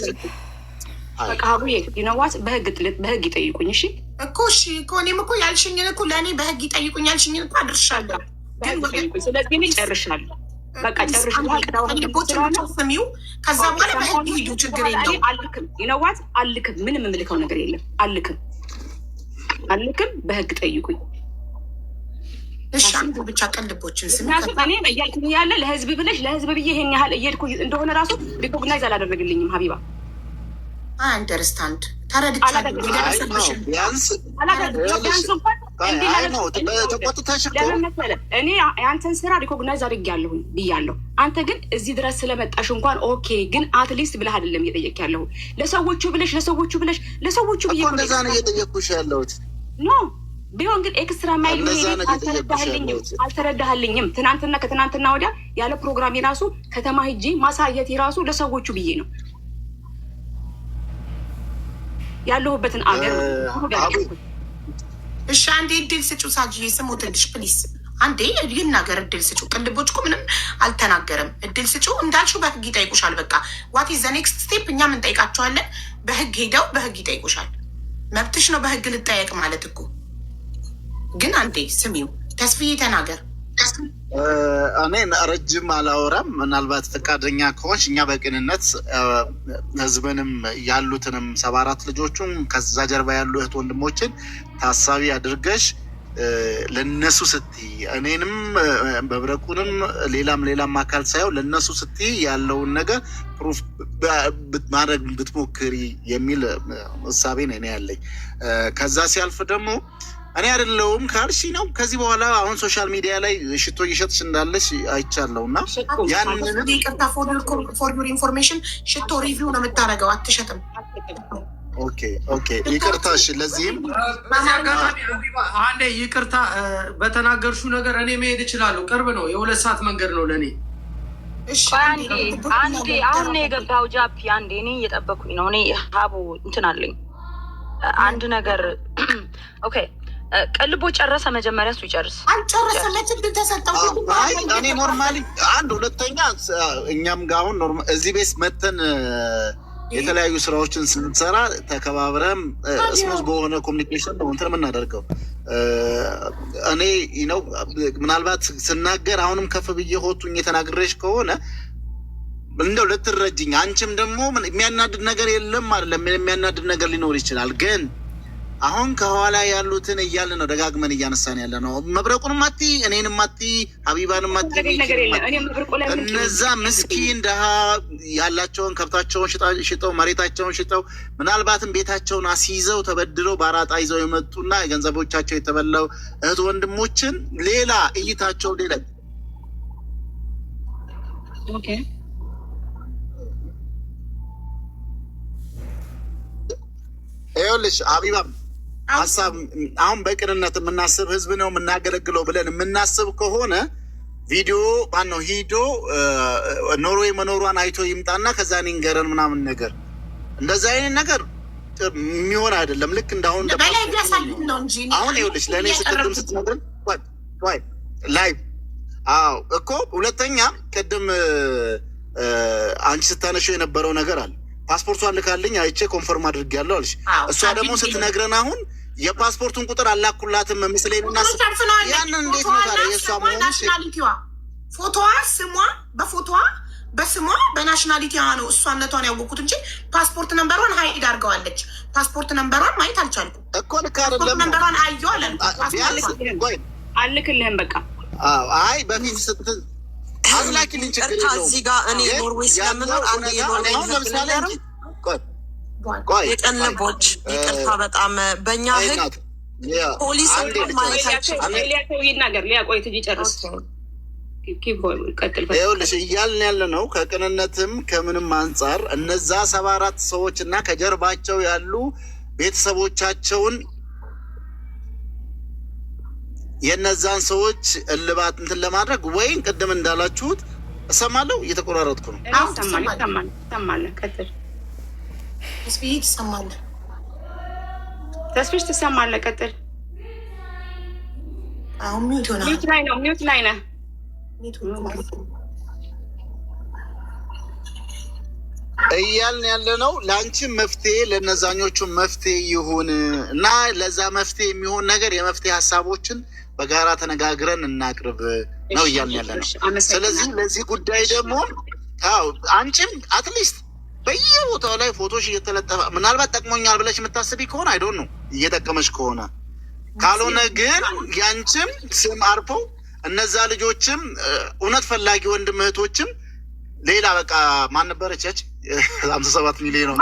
በቃ ሀቡዬ ይነዋት በህግ ይጠይቁኝ። እሺ እኮ እሺ እኮ እኔም እኮ ያልሽኝን እኮ ለእኔ በህግ ይጠይቁኝ ያልሽኝን እኮ አድርሻለሁ። ስለዚህ እኔ ጨርሻለሁ። በቃ ጨርሻለሁ። ስሚው ከዛ በኋላ በህግ ሂዱ፣ ችግር የለውም። አልክም ይነዋት አልክም። ምንም የምልከው ነገር የለም። አልክም በህግ ጠይቁኝ። እሺ አንዱ ብቻ ቀልቦችን ስሚ። እኔ እያልኩኝ ያለ ለህዝብ ብለሽ ለህዝብ ብዬ ይሄን ያህል እየሄድኩ እንደሆነ ራሱ ሪኮግናይዝ አላደረግልኝም ሀቢባ። አንደርስታንድ ተረድቻለሁ። ቢያንስ ለምን መሰለህ እኔ የአንተን ስራ ሪኮግናይዝ አድርጌያለሁኝ ብያለሁ። አንተ ግን እዚህ ድረስ ስለመጣሽ እንኳን ኦኬ፣ ግን አትሊስት ብለህ አይደለም እየጠየቅ ያለሁ ለሰዎቹ ብዬ እንደዛ ነው እየጠየቅኩሽ ያለሁት። ኖ ቢሆን ግን ኤክስትራ ማይል አልተረዳህልኝም። ትናንትና ከትናንትና ወዲያ ያለ ፕሮግራም የራሱ ከተማ ሂጂ ማሳየት የራሱ ለሰዎቹ ብዬ ነው ያለሁበትን አገር። እሺ አንዴ እድል ስጩ ሳጅዬ፣ ስሙትልሽ ፕሊስ አንዴ ይናገር። እድል ስጩ። ቅልቦች እኮ ምንም አልተናገረም። እድል ስጩ። እንዳልሽው በህግ ይጠይቁሻል። በቃ ዋት ኢዝ ዘ ኔክስት ስቴፕ? እኛም እንጠይቃቸዋለን። በህግ ሄደው በህግ ይጠይቁሻል። መብትሽ ነው በህግ ልጠየቅ ማለት እኮ። ግን አንዴ ስሚው፣ ተስፍዬ ተናገር። እኔ ረጅም አላወራም። ምናልባት ፈቃደኛ ከሆንሽ እኛ በቅንነት ህዝብንም ያሉትንም 74 ልጆቹም ከዛ ጀርባ ያሉ እህት ወንድሞችን ታሳቢ አድርገሽ ለነሱ ስትይ እኔንም መብረቁንም ሌላም አካል ሳይሆን ለነሱ ስትይ ያለውን ነገር ፕሩፍ ማድረግ ብትሞክሪ የሚል እሳቤ ነው እኔ ያለኝ። ከዛ ሲያልፍ ደግሞ እኔ አይደለሁም ካልሽ ነው። ከዚህ በኋላ አሁን ሶሻል ሚዲያ ላይ ሽቶ እየሸጥሽ እንዳለሽ አይቻለሁ እና ያንንም ይቅርታ ፎር ዩር ኢንፎርሜሽን ሽቶ ሪቪው ነው የምታደርገው፣ አትሸጥም። ኦኬ ይቅርታ። እሺ ለዚህም አንዴ ይቅርታ በተናገርሽው ነገር እኔ መሄድ እችላለሁ። ቅርብ ነው፣ የ2 ሰዓት መንገድ ነው ለእኔ። አንዴ አሁን ነው የገባው ጃፒ። አንዴ እኔ እየጠበኩኝ ነው። እኔ ሀቡ እንትን አለኝ አንድ ነገር ኦኬ ቀልቦ ጨረሰ። መጀመሪያ እሱ ይጨርስ። አልጨረሰም። ለምን ተሰጠው? እኔ ኖርማሊ አንድ ሁለተኛ እኛም ጋር አሁን ኖርማል እዚህ ቤት መተን የተለያዩ ስራዎችን ስንሰራ ተከባብረን ስሙዝ በሆነ ኮሚኒኬሽን ነው እንትን የምናደርገው። እኔ ነው ምናልባት ስናገር አሁንም ከፍ ብዬ ሆቱኝ የተናግሬሽ ከሆነ እንደው ልትረጅኝ፣ አንቺም ደግሞ የሚያናድድ ነገር የለም አይደለም፣ የሚያናድድ ነገር ሊኖር ይችላል ግን አሁን ከኋላ ያሉትን እያልን ነው ደጋግመን እያነሳን ያለ ነው። መብረቁንም አቲ እኔንም አቲ ሀቢባንም አቲ እነዛ ምስኪን ደሃ ያላቸውን ከብታቸውን ሽጠው መሬታቸውን ሽጠው ምናልባትም ቤታቸውን አስይዘው ተበድረው በአራጣ ይዘው የመጡና ገንዘቦቻቸው የተበላው እህት ወንድሞችን ሌላ እይታቸው ሌላ ይኸውልሽ ሀቢባም ሀሳብ አሁን በቅንነት የምናስብ ህዝብ ነው የምናገለግለው ብለን የምናስብ ከሆነ ቪዲዮ ማነው ሂዶ ኖርዌይ መኖሯን አይቶ ይምጣና ከዛ ንገረን ምናምን ነገር እንደዛ አይነት ነገር የሚሆን አይደለም። ልክ እንዳሁን አሁን ይኸውልሽ ለእኔ ስትቅድም ስትነግረን ላይ እኮ ሁለተኛ ቅድም አንቺ ስታነሺው የነበረው ነገር አለ። ፓስፖርቷን ልካልኝ አይቼ ኮንፈርም አድርጌያለሁ አልሽ። እሷ ደግሞ ስትነግረን አሁን የፓስፖርቱን ቁጥር አላኩላትም ምስሌን እና ያንን እንዴት ነው ታዲያ የእሷ መሆኑ ፎቶዋ ስሟ በስሟ በናሽናሊቲዋ ነው እሷነቷን ያወቁት እንጂ ፓስፖርት ነንበሯን ሀይድ አድርገዋለች። ፓስፖርት ነንበሯን ማየት አልቻልኩም እኮ ልክ አይደለም። ነንበሯን አየሁ አለ አልክልህም በቃ አይ በፊት አዝላኪልኝ ችግር የለውም። እዚህ ጋር እኔ ኖርዌይ ስለምኖር አንድ የኖርዌይ የቀለቦች ይቅርታ በጣም በእኛ ህግ ፖሊስ ማለታቸው ይናገር ሊያቆይ ትጂ ጨርስ። ይኸውልሽ እያልን ያለ ነው ከቅንነትም ከምንም አንጻር እነዛ 74 ሰዎች እና ከጀርባቸው ያሉ ቤተሰቦቻቸውን የነዛን ሰዎች እልባት እንትን ለማድረግ ወይም ቅድም እንዳላችሁት እሰማለሁ እየተቆራረጥኩ ነው። ተስፊሽ ትሰማለህ? ቀጥል። አሁን ሚውት ላይ ነህ። እያልን ያለ ነው ለአንቺም መፍትሄ ለነዛኞቹ መፍትሄ ይሁን እና ለዛ መፍትሄ የሚሆን ነገር የመፍትሄ ሀሳቦችን በጋራ ተነጋግረን እናቅርብ ነው እያልን ያለ ነው። ስለዚህ ለዚህ ጉዳይ ደግሞ አንቺም አትሊስት በየቦታው ላይ ፎቶሽ እየተለጠፈ ምናልባት ጠቅሞኛል ብለሽ የምታስቢ ከሆነ አይዶን ነው እየጠቀመች ከሆነ ካልሆነ ግን ያንቺም ስም አርፎ እነዛ ልጆችም እውነት ፈላጊ ወንድም እህቶችም ሌላ በቃ ማን ነበረች ያች 57 ሚሊዮን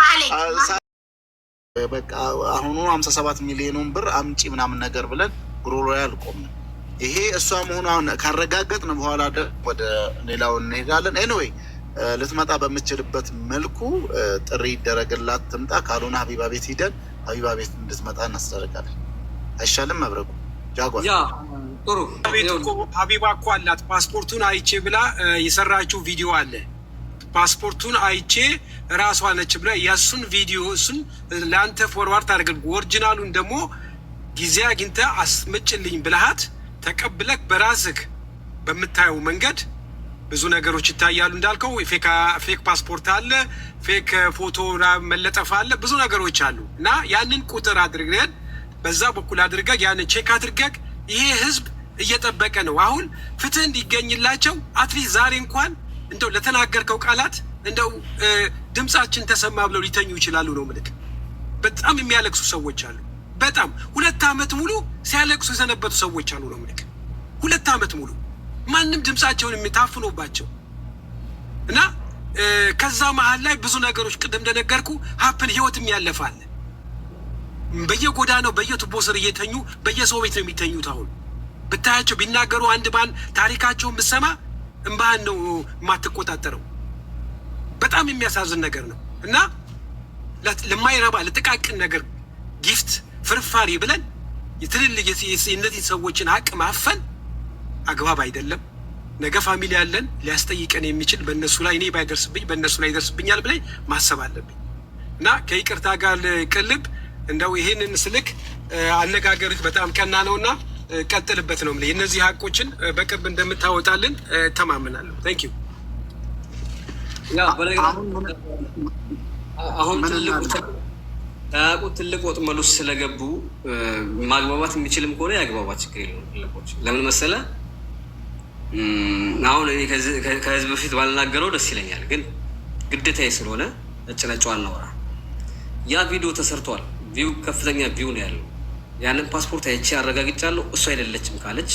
በቃ አሁኑ 57 ሚሊዮን ብር አምጪ ምናምን ነገር ብለን ጉሮሮ ያልቆም ይሄ እሷ መሆኗን ካረጋገጥን በኋላ ወደ ሌላው እንሄዳለን። ኤኒዌይ ልትመጣ በምችልበት መልኩ ጥሪ ይደረግላት ትምጣ። ካልሆነ ሀቢባ ቤት ሂደን ሀቢባ ቤት እንድትመጣ እናስደርጋለን። አይሻልም? መብረቁ ጃጓር ጥሩ ቤት እኮ ሀቢባ እኮ አላት። ፓስፖርቱን አይቼ ብላ የሰራችው ቪዲዮ አለ። ፓስፖርቱን አይቼ ራሷ ነች ብላ የእሱን ቪዲዮ እሱን ለአንተ ፎርዋርድ አድርገን ኦሪጂናሉን ደግሞ ጊዜ አግኝተህ አስመጭልኝ ብልሃት ተቀብለክ በራስህ በምታየው መንገድ ብዙ ነገሮች ይታያሉ። እንዳልከው ፌክ ፓስፖርት አለ፣ ፌክ ፎቶ መለጠፍ አለ፣ ብዙ ነገሮች አሉ እና ያንን ቁጥር አድርገን በዛ በኩል አድርገህ ያንን ቼክ አድርገህ ይሄ ህዝብ እየጠበቀ ነው። አሁን ፍትህ እንዲገኝላቸው አትሊስት ዛሬ እንኳን እንደው ለተናገርከው ቃላት እንደው ድምጻችን ተሰማ ብለው ሊተኙ ይችላሉ ነው ምልክ። በጣም የሚያለቅሱ ሰዎች አሉ። በጣም 2 ዓመት ሙሉ ሲያለቅሱ የሰነበቱ ሰዎች አሉ ነው ምልክ። 2 ዓመት ሙሉ ማንም ድምጻቸውን የሚታፍኑባቸው እና ከዛ መሀል ላይ ብዙ ነገሮች ቅድም እንደነገርኩ ሀፕን ህይወትም ያለፋል። በየጎዳናው በየቱቦ ስር እየተኙ በየሰው ቤት ነው የሚተኙት። አሁን ብታያቸው ቢናገሩ አንድ ባን ታሪካቸውን ብሰማ እንባህን ነው የማትቆጣጠረው። በጣም የሚያሳዝን ነገር ነው እና ለማይረባ ለጥቃቅን ነገር ጊፍት ፍርፋሪ ብለን የትልልቅ የእነዚህ ሰዎችን ሀቅ ማፈን አግባብ አይደለም። ነገ ፋሚሊ ያለን ሊያስጠይቀን የሚችል በእነሱ ላይ እኔ ባይደርስብኝ በእነሱ ላይ ይደርስብኛል ብላይ ማሰብ አለብኝ እና ከይቅርታ ጋር ቅልብ እንደው ይሄንን ስልክ አነጋገርህ በጣም ቀና ነውና ቀጥልበት ነው የምልህ። እነዚህ ሀቆችን በቅርብ እንደምታወጣልን ተማምናለሁ። ታንክ ዩ። አሁን ትልቅ ወጥመድ ውስጥ ስለገቡ ማግባባት የሚችልም ከሆነ ያግባባት፣ ችግር የለውም። ትልቆች ለምን መሰለ አሁን እኔ ከህዝብ በፊት ባልናገረው ደስ ይለኛል፣ ግን ግዴታዬ ስለሆነ ነጭ ነጭው አናወራ። ያ ቪዲዮ ተሰርቷል። ቪው ከፍተኛ ቪው ነው ያለው። ያንን ፓስፖርት አይቼ አረጋግጫለሁ። እሱ አይደለችም ካለች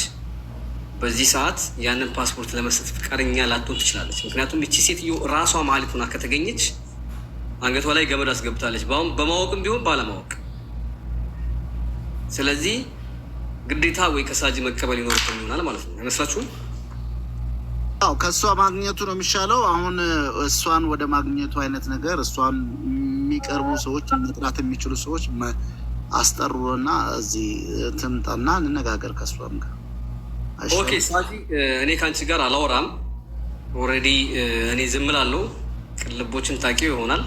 በዚህ ሰዓት ያንን ፓስፖርት ለመስጠት ፈቃደኛ ላትሆን ትችላለች። ምክንያቱም ይቺ ሴትዮ ራሷ መሀሊት ሆና ከተገኘች አንገቷ ላይ ገመድ አስገብታለች፣ በማወቅም ቢሆን ባለማወቅ። ስለዚህ ግዴታ ወይ ከሳጅ መቀበል ይኖርብን ይሆናል ማለት ነው። አይመስላችሁም? አዎ ከእሷ ማግኘቱ ነው የሚሻለው። አሁን እሷን ወደ ማግኘቱ አይነት ነገር እሷን የሚቀርቡ ሰዎች መጥራት የሚችሉ ሰዎች አስጠሩና እዚህ ትምጣና እንነጋገር ከእሷም ጋር። ኦኬ ሳጂ፣ እኔ ከአንቺ ጋር አላወራም። ኦልሬዲ እኔ ዝም እላለሁ። ቅልቦችን ታውቂው ይሆናል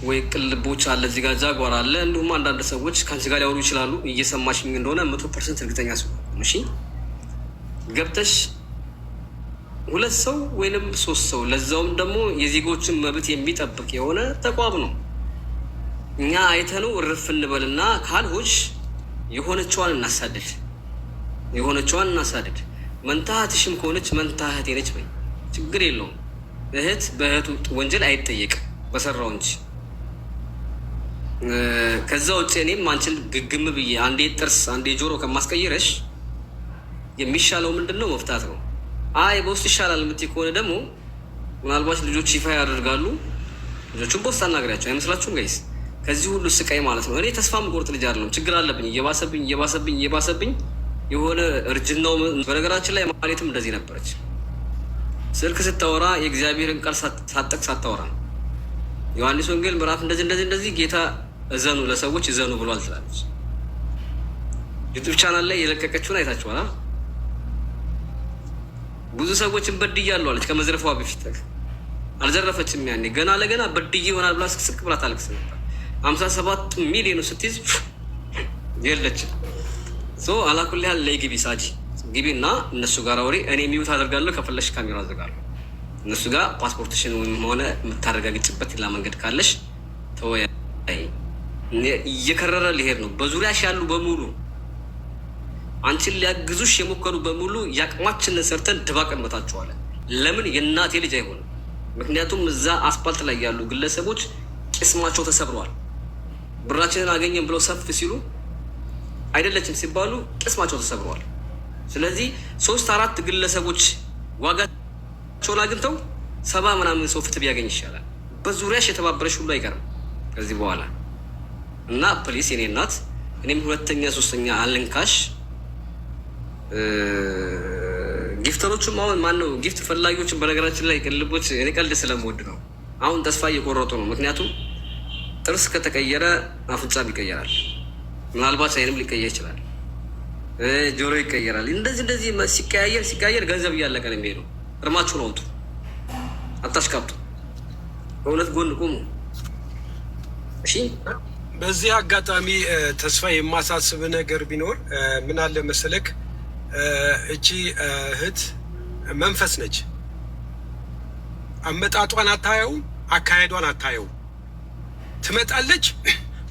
ወይ? ቅልቦች አለ እዚህ ጋር ጃጓር አለ፣ እንዲሁም አንዳንድ ሰዎች ከአንቺ ጋር ሊያወሩ ይችላሉ። እየሰማሽኝ እንደሆነ 100% እርግጠኛ ሲሆን እሺ፣ ገብተሽ 2 ሰው ወይንም 3 ሰው ለዛውም ደግሞ የዜጎችን መብት የሚጠብቅ የሆነ ተቋም ነው። እኛ አይተነው እርፍ እንበልና ካልሆች የሆነችዋን እናሳድድ። መንታ እህትሽም ከሆነች መንታ እህቴ ነች በይ፣ ችግር የለውም። እህት በእህቱ ወንጀል አይጠየቅም በሰራው እንጂ። ከዛ ውጭ እኔም አንቺን ግግም ብዬ አንዴ ጥርስ አንዴ ጆሮ ከማስቀይረሽ የሚሻለው ምንድን ነው? መፍታት ነው። አይ በውስጥ ይሻላል የምትይ ከሆነ ደግሞ ምናልባት ልጆች ይፋ ያደርጋሉ። ልጆቹን በውስጥ አናግሪያቸው። አይመስላችሁም ጋይስ? ከዚህ ሁሉ ስቃይ ማለት ነው። እኔ ተስፋ የምቆርጥ ልጅ አይደለም። ችግር አለብኝ፣ እየባሰብኝ የሆነ እርጅናው። በነገራችን ላይ ማለትም እንደዚህ ነበረች። ስልክ ስታወራ የእግዚአብሔርን ቃል ሳጠቅስ አታወራ። ዮሐንስ ወንጌል ምዕራፍ እንደዚህ ጌታ እዘኑ ለሰዎች እዘኑ ብሏል ትላለች። ዩቱብ ቻናል ላይ የለቀቀችውን አይታችኋል። ብዙ ሰዎችን በድያለሁ አለች። ከመዝረፏ በፊት አልዘረፈችም። ያኔ ገና ለገና በድዬ ይሆናል ብላ ስቅስቅ ብላ ታለቅስ ነበር። 57 ሚሊዮን ስትይዝ የለችም። አላኩል ያህል ላይ ግቢ ሳጂ ግቢ እና እነሱ ጋር አውሪ። እኔ ሚዩት አደርጋለሁ፣ ከፈለሽ ካሜራ አዘጋለሁ። እነሱ ጋር ፓስፖርትሽን ወይም ሆነ የምታረጋግጭበት ሌላ መንገድ ካለሽ ተወያይ። እየከረረ ሊሄድ ነው። በዙሪያሽ ያሉ በሙሉ አንቺን ሊያግዙሽ የሞከሩ በሙሉ ያቅማችንን ሰርተን ድባቅ እንመታቸዋለን። ለምን የእናቴ ልጅ አይሆንም? ምክንያቱም እዛ አስፓልት ላይ ያሉ ግለሰቦች ቅስማቸው ተሰብረዋል። ብራችንን አገኘን ብለው ሰፍ ሲሉ አይደለችም ሲባሉ ቅስማቸው ተሰብረዋል። ስለዚህ 3-4 ግለሰቦች ዋጋቸውን አግኝተው 70 ምናምን ሰው ፍትህ ቢያገኝ ይሻላል። በዙሪያሽ የተባበረሽ ሁሉ አይቀርም ከዚህ በኋላ እና ፕሊስ የኔ እናት እኔም ሁለተኛ ሶስተኛ አልንካሽ። ጊፍተሮቹም አሁን ማነው ጊፍት ፈላጊዎችን በነገራችን ላይ ቅልቦች እኔ ቀልድ ስለምወድ ነው አሁን ተስፋ እየቆረጡ ነው። ምክንያቱም ጥርስ ከተቀየረ አፍንጫም ይቀየራል፣ ምናልባት አይንም ሊቀየር ይችላል፣ ጆሮ ይቀየራል። እንደዚህ ሲቀያየር ገንዘብ እያለቀ ነው የሚሄደው። እርማችሁን አውጡ፣ አታሽቃብጡ፣ በእውነት ጎን ቁሙ። እሺ። በዚህ አጋጣሚ ተስፋ የማሳስብ ነገር ቢኖር ምን አለ መሰለክ፣ እቺ እህት መንፈስ ነች። አመጣጧን አታየውም፣ አካሄዷን አታየውም። ትመጣለች፣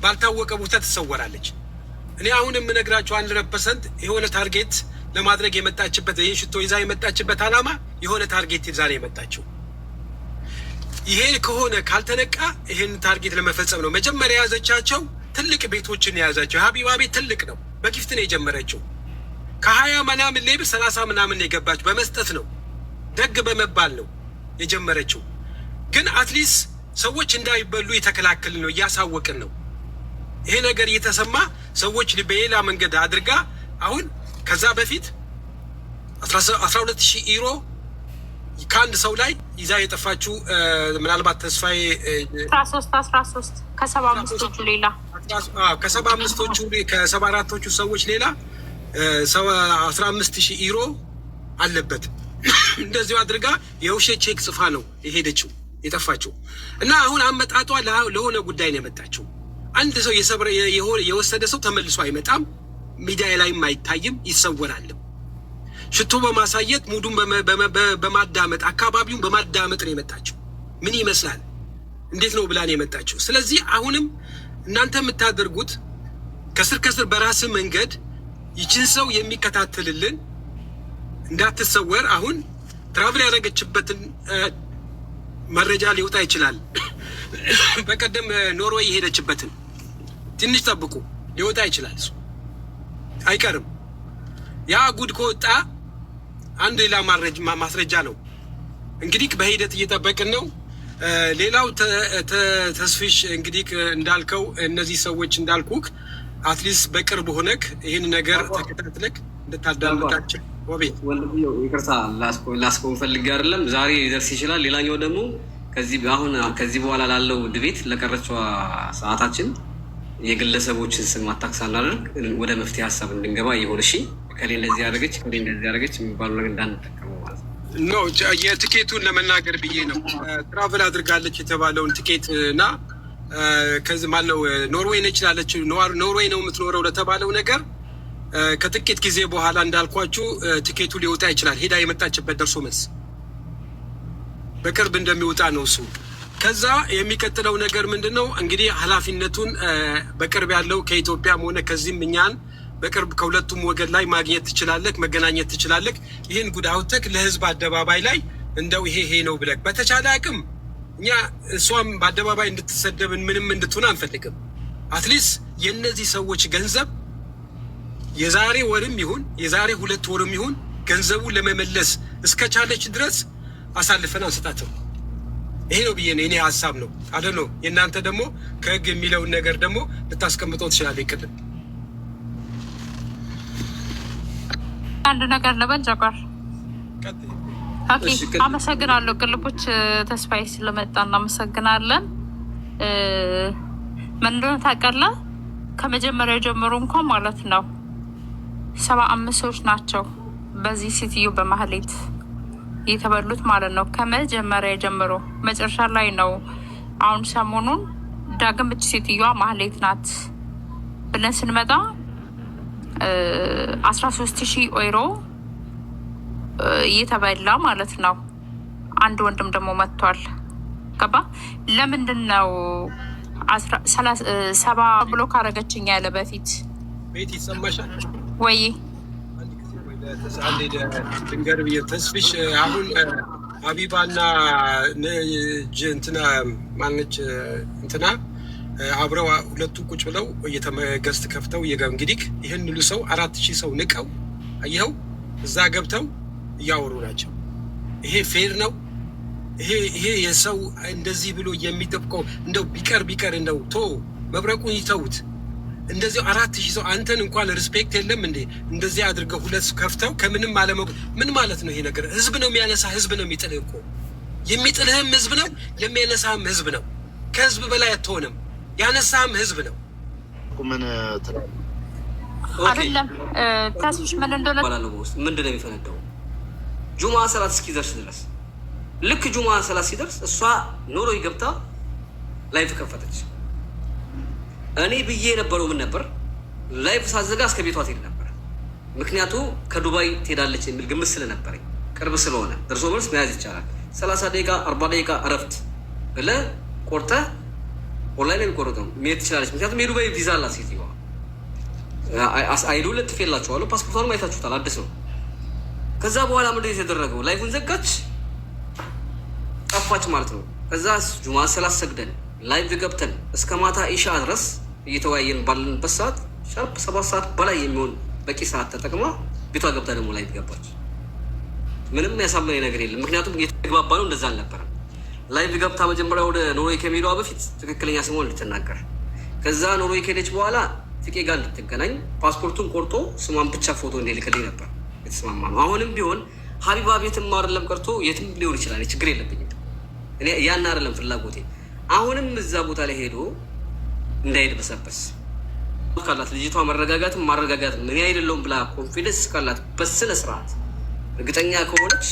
ባልታወቀ ቦታ ትሰወራለች። እኔ አሁን የምነግራቸው 100% የሆነ ታርጌት ለማድረግ የመጣችበት ይህን ሽቶ ይዛ የመጣችበት ዓላማ የሆነ ታርጌት ይዛ ነው የመጣችው። ይሄ ከሆነ ካልተነቃ ይህን ታርጌት ለመፈጸም ነው። መጀመሪያ የያዘቻቸው ትልቅ ቤቶችን የያዛቸው። ሀቢባ ቤት ትልቅ ነው። በጊፍት ነው የጀመረችው። ከ20 ምናምን ሌብል 30 ምናምን የገባች በመስጠት ነው፣ ደግ በመባል ነው የጀመረችው። ግን አትሊስት ሰዎች እንዳይበሉ የተከላከልን ነው፣ እያሳወቅን ነው። ይሄ ነገር እየተሰማ ሰዎች በሌላ መንገድ አድርጋ አሁን ከዛ በፊት 12,000 ዩሮ ከአንድ ሰው ላይ ይዛ የጠፋችው ምናልባት ተስፋዬ 13 ከ75ቶቹ ሌላ ከ74ቶቹ ሰዎች ሌላ 15,000 ዩሮ አለበት። እንደዚሁ አድርጋ የውሸት ቼክ ጽፋ ነው የሄደችው የጠፋችው። እና አሁን አመጣጧ ለሆነ ጉዳይ ነው የመጣችው። አንድ ሰው የወሰደ ሰው ተመልሶ አይመጣም፣ ሚዲያ ላይም አይታይም፣ ይሰወራልም። ሽቶ በማሳየት ሙዱን በማዳመጥ አካባቢውን በማዳመጥ ነው የመጣችው። ምን ይመስላል እንዴት ነው ብላ ነው የመጣችው። ስለዚህ አሁንም እናንተ የምታደርጉት ከስር በራስ መንገድ ይችን ሰው የሚከታተልልን እንዳትሰወር። አሁን ትራቭል ያደረገችበትን መረጃ ሊወጣ ይችላል። በቀደም ኖርዌይ የሄደችበትን ትንሽ ጠብቁ፣ ሊወጣ ይችላል። እሱ አይቀርም። ያ ጉድ ከወጣ አንድ ሌላ ማስረጃ ነው። እንግዲህ በሂደት እየጠበቅን ነው። ሌላው ተስፊሽ እንግዲህ እንዳልከው እነዚህ ሰዎች እንዳልኩክ አትሊስት በቅርብ ሆነክ ይህን ነገር ተከታትለክ እንድታዳምጣቸው። ይቅርታ ላስቆም ፈልጌ አይደለም፣ ዛሬ ሊደርስ ይችላል። ሌላኛው ደግሞ ከዚህ በኋላ ላለው ድቤት ለቀረችዋ ሰዓታችን የግለሰቦችን ስም አታክ ሳናደርግ ወደ መፍትሄ ሀሳብ እንድንገባ ይሆን። እሺ፣ ከሌ እንደዚህ ያደረገች ከሌ እንደዚህ ያደረገች የሚባሉ ነገር እንዳንጠቀመው ማለት ነው። የትኬቱን ለመናገር ብዬ ነው። ትራቭል አድርጋለች የተባለውን ትኬት እና ከዚህ ማለው ኖርዌይ ነች ላለች ኖርዌይ ነው የምትኖረው ለተባለው ነገር ከጥቂት ጊዜ በኋላ እንዳልኳችሁ ትኬቱ ሊወጣ ይችላል። ሄዳ የመጣችበት ደርሶ መልስ በቅርብ እንደሚወጣ ነው እሱ። ከዛ የሚቀጥለው ነገር ምንድን ነው እንግዲህ ኃላፊነቱን በቅርብ ያለው ከኢትዮጵያም ሆነ ከዚህም እኛን በቅርብ ከሁለቱም ወገን ላይ ማግኘት ትችላለህ፣ መገናኘት ትችላለህ። ይህን ጉድ አውጥተህ ለህዝብ አደባባይ ላይ እንደው ይሄ ነው ብለህ በተቻለ አቅም እኛ እሷም በአደባባይ እንድትሰደብን ምንም እንድትሆን አንፈልግም። አትሊስት የእነዚህ ሰዎች ገንዘብ የዛሬ ወርም ይሁን የዛሬ 2 ወርም ይሁን ገንዘቡን ለመመለስ እስከቻለች ድረስ አሳልፈን አንስጣትም። ይሄ ነው ብዬ ነው እኔ ሀሳብ ነው አደ ነው። የእናንተ ደግሞ ከህግ የሚለውን ነገር ደግሞ ልታስቀምጠው ትችላለህ። ይቅድም አንድ ነገር ልበል ጀጓር። አመሰግናለሁ ቅልቦች፣ ተስፋዬ ስለመጣ እናመሰግናለን። ምን እንደሆነ ታውቃለህ? ከመጀመሪያው ጀምሮ እንኳን ማለት ነው 75 ሰዎች ናቸው በዚህ ሴትዮ በማህሌት የተበሉት ማለት ነው። ከመጀመሪያ ጀምሮ መጨረሻ ላይ ነው አሁን ሰሞኑን ዳግም እች ሴትዮዋ ማህሌት ናት ብለን ስንመጣ 13,000 ዩሮ እየተበላ ማለት ነው። አንድ ወንድም ደግሞ መጥቷል። ገባ? ለምንድን ነው 70 ብሎ ካረገችኝ ያለ በፊት ቤት ይሰማሻል ወይ? ድንገር ብዬ ተስፊሽ አሁን ሀቢባና እንትና ማነች እንትና አብረው ሁለቱ ቁጭ ብለው ገዝት ከፍተው እንግዲህ ይህን ሁሉ ሰው 4,000 ሰው ንቀው አየኸው እዛ ገብተው እያወሩ ናቸው። ይሄ ፌር ነው? ይሄ የሰው እንደዚህ ብሎ የሚጠብቀው እንደው ቢቀር እንደው መብረቁን ይተውት። እንደዚህ 4000 ሰው አንተን እንኳን ሪስፔክት የለም እንዴ? እንደዚህ አድርገው ሁለት ከፍተው ከምንም ምን ማለት ነው ይሄ ነገር? ህዝብ ነው የሚያነሳ፣ ህዝብ ነው የሚጥልህ እኮ። የሚጥልህም ህዝብ ነው፣ የሚያነሳህም ህዝብ ነው። ከህዝብ በላይ አትሆንም። ያነሳህም ህዝብ ነው። ምን ትላለህ? አይደለም ታስሽ መለንዶላ ምንድን ነው የሚፈነዳው? ጁማ ሰላት እስኪደርስ ድረስ ልክ ጁማ ሰላት ሲደርስ እሷ ኖሮ ይገብታ ላይፍ ከፈተች። እኔ ብዬ የነበረው ምን ነበር? ላይፍ ሳዘጋ እስከ ቤቷ ትሄድ ነበር። ምክንያቱ ከዱባይ ትሄዳለች የሚል ግምት ስለነበረኝ ቅርብ ስለሆነ ደርሶ መልስ መያዝ ይቻላል። 30 ደቂቃ 40 ደቂቃ እረፍት ብለህ ቆርጠህ ኦንላይን የሚቆርጠው መሄድ ትችላለች። ምክንያቱም የዱባይ ቪዛ አላት ሴትዮዋ። አይዱ ለጥፌላችኋለሁ፣ ፓስፖርቷንም አይታችሁታል፣ አዲስ ነው። ከዛ በኋላ ምንድን ነው የተደረገው? ላይፉን ዘጋች፣ ጠፋች ማለት ነው። ከዛ ጁማ ሰላት ሰግደን ላይቭ ገብተን እስከ ማታ ኢሻ ድረስ እየተወያየን ባለንበት ሰዓት ሻርፕ 7 ሰዓት በላይ የሚሆን በቂ ሰዓት ተጠቅማ ቤቷ ገብታ ደግሞ ላይቭ ገባች። ምንም ያሳመነ ነገር የለም። ምክንያቱም እየተግባባ ነው፣ እንደዛ አልነበረም። ላይቭ ገብታ መጀመሪያ ወደ ኖርዌይ ከመሄዷ በፊት ትክክለኛ ስሟን እንድትናገር፣ ከዛ ኖርዌይ ከሄደች በኋላ ፍቄ ጋር እንድትገናኝ ፓስፖርቱን ቆርጦ ስሟን ብቻ ፎቶ እንዲልክልኝ ነበር የተስማማ ነው። አሁንም ቢሆን ሀቢባ ቤትም አይደለም ቀርቶ የትም ሊሆን ይችላል፣ ችግር የለብኝም። እኔ ያን አይደለም ፍላጎቴ። አሁንም እዛ ቦታ ላይ ሄዶ እንዳይደበሰበስ ካላት ልጅቷ መረጋጋትም ማረጋጋትም እኔ አይደለሁም ብላ ኮንፊደንስ ካላት በስነ ስርዓት እርግጠኛ ከሆነች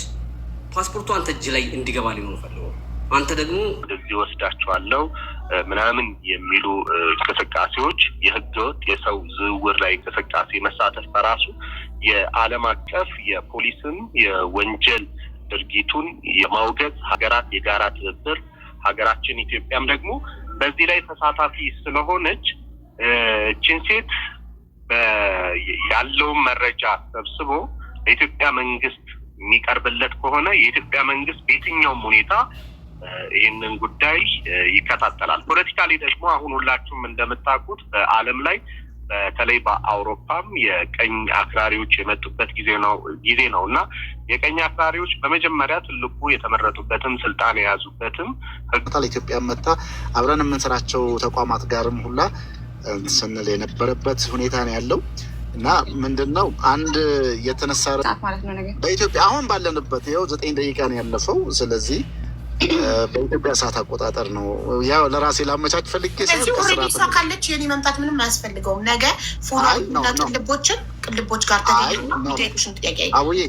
ፓስፖርቱ አንተ እጅ ላይ እንዲገባ ሊሆን ፈልገው አንተ ደግሞ ወደዚህ ወስዳቸዋለሁ ምናምን የሚሉ እንቅስቃሴዎች የህገወጥ የሰው ዝውውር ላይ እንቅስቃሴ መሳተፍ በራሱ የዓለም አቀፍ የፖሊስን የወንጀል ድርጊቱን የማውገዝ ሀገራት የጋራ ትብብር ሀገራችን ኢትዮጵያም ደግሞ በዚህ ላይ ተሳታፊ ስለሆነች እቺን ሴት ያለውን መረጃ ሰብስቦ ለኢትዮጵያ መንግስት የሚቀርብለት ከሆነ የኢትዮጵያ መንግስት በየትኛውም ሁኔታ ይህንን ጉዳይ ይከታተላል። ፖለቲካሊ ደግሞ አሁን ሁላችሁም እንደምታውቁት በዓለም ላይ በተለይ በአውሮፓም የቀኝ አክራሪዎች የመጡበት ጊዜ ነው እና የቀኝ አክራሪዎች በመጀመሪያ ትልቁ የተመረጡበትም ስልጣን የያዙበትም ኢትዮጵያ መጣ አብረን የምንሰራቸው ተቋማት ጋርም ሁላ ስንል የነበረበት ሁኔታ ነው ያለው እና ምንድነው አንድ የተነሳ በኢትዮጵያ አሁን ባለንበት ይኸው 9 ደቂቃ ነው ያለፈው። ስለዚህ በኢትዮጵያ ሰዓት አቆጣጠር ነው ያው ለራሴ ላመቻች ፈልጌ ካለች የኔ መምጣት ምንም አያስፈልገውም። ነገ ፎና ቅልቦች ጋር ተገኝሽን ጥያቄ አውዬ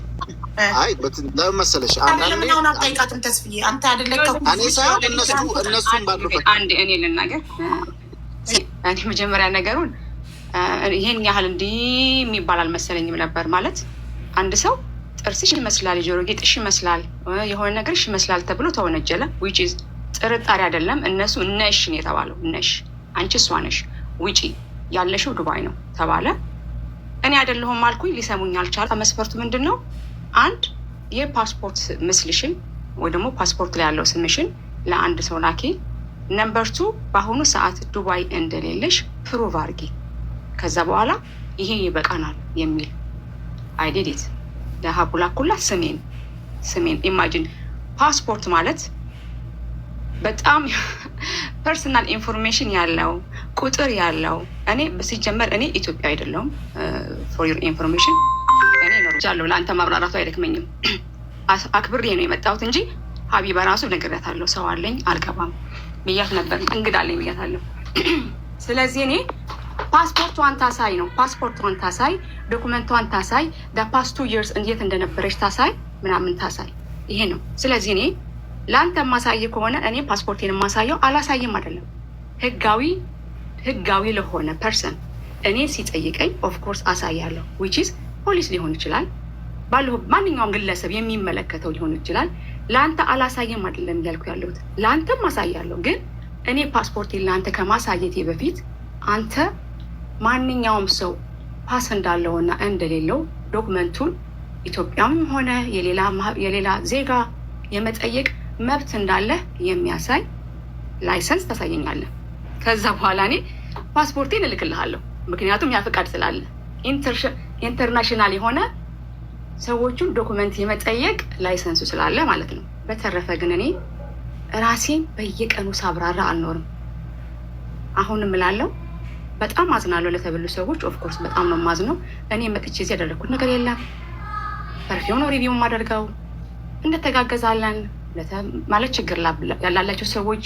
አይ ለመሰለሽ አንዳንዴ አጣይቃትም ተስፍዬ አንተ አይደለም እኔ ሳይሆን እነሱን ባሉበት አንድ እኔ ልናገር እኔ መጀመሪያ ነገሩን ይሄን ያህል እንዲህ የሚባል አልመሰለኝም ነበር። ማለት አንድ ሰው ጥርስሽ ይመስላል፣ የጆሮ ጌጥሽ ይመስላል፣ የሆነ ነገርሽ ይመስላል ተብሎ ተወነጀለ። which is ጥርጣሬ አይደለም። እነሱ ነሽ ነው የተባለው። ነሽ አንቺ እሷ ነሽ፣ ውጪ ያለሽው ዱባይ ነው ተባለ። እኔ አይደለሁም አልኩኝ። ሊሰሙኝ አልቻሉ። መስፈርቱ ምንድን ነው? አንድ የፓስፖርት ምስልሽን ወይ ደግሞ ፓስፖርት ላይ ያለው ስምሽን ለአንድ ሰው ላኪ። ነምበር 2 በአሁኑ ሰዓት ዱባይ እንደሌለሽ ፕሩቭ አድርጊ። ከዛ በኋላ ይሄ ይበቃናል የሚል አይዲዲት ለሀቡላኩላ ስሜን ኢማጂን ፓስፖርት ማለት በጣም ፐርሰናል ኢንፎርሜሽን ያለው ቁጥር ያለው። እኔ ሲጀመር እኔ ኢትዮጵያ አይደለሁም። ፎር ዩር ኢንፎርሜሽን እኔ ነው ለአንተ ማብራራቱ አይደክመኝም። አክብሬ ነው የመጣሁት እንጂ ሀቢባ ራሱ ነግሬያታለሁ። ሰው አለኝ አልገባም ብያት ነበር። እንግዳ አለኝ ብያታለሁ። ስለዚህ እኔ ፓስፖርቷን ታሳይ ነው። ፓስፖርቷን ታሳይ፣ ዶኩመንቷን ታሳይ፣ ፓስት 2 years እንዴት እንደነበረች ታሳይ፣ ምናምን ታሳይ። ይሄ ነው። ስለዚህ እኔ ለአንተ ማሳየ ከሆነ እኔ ፓስፖርቴን ማሳየው አላሳይም አይደለም። ህጋዊ ለሆነ ፐርሰን እኔ ሲጠይቀኝ ኦፍኮርስ አሳያለሁ። which is ፖሊስ ሊሆን ይችላል፣ ባለው ማንኛውም ግለሰብ የሚመለከተው ሊሆን ይችላል። ለአንተ አላሳይም አይደለም እያልኩ ያለሁት፣ ለአንተም ማሳያለሁ። ግን እኔ ፓስፖርቴን ለአንተ ከማሳየቴ በፊት አንተ ማንኛውም ሰው ፓስ እንዳለውና እንደሌለው ዶክመንቱን ኢትዮጵያም ሆነ የሌላ ዜጋ የመጠየቅ መብት እንዳለ የሚያሳይ ላይሰንስ ታሳየኛለህ። ከዛ በኋላ እኔ ፓስፖርቴን እልክልሃለሁ። ምክንያቱም ያ ፍቃድ ስላለ ኢንተርናሽናል የሆነ ሰዎቹን ዶክመንት የመጠየቅ ላይሰንሱ ስላለ ማለት ነው። በተረፈ ግን እኔ ራሴን በየቀኑ ሳብራራ አልኖርም። አሁንም እላለሁ በጣም አዝናለሁ ለተበሉ ሰዎች። ኦፍኮርስ በጣም ነው ማዝነው። እኔ መጥቼ እዚህ ያደረግኩት ነገር የለም። ፐርፊው ነው ሪቪው የማደርገው። እንተጋገዛለን ማለት ችግር ያላላቸው ሰዎች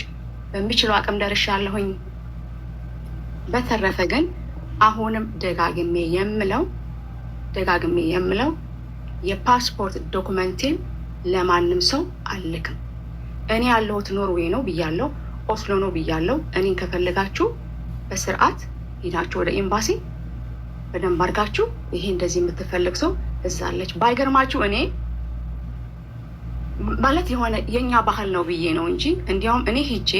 በሚችለው አቅም ደርሻለሁኝ። በተረፈ ግን አሁንም ደጋግሜ የምለው የፓስፖርት ዶኩመንቴን ለማንም ሰው አልልክም። እኔ ያለሁት ኖርዌይ ነው ብያለሁ፣ ኦስሎ ነው ብያለሁ። እኔን ከፈለጋችሁ በስርዓት ሄዳችሁ ወደ ኤምባሲ በደንብ አድርጋችሁ ይሄ እንደዚህ የምትፈልግ ሰው እዛ አለች። ባይገርማችሁ እኔ ማለት የሆነ የኛ ባህል ነው ብዬ ነው እንጂ እንዲያውም እኔ ሄጄ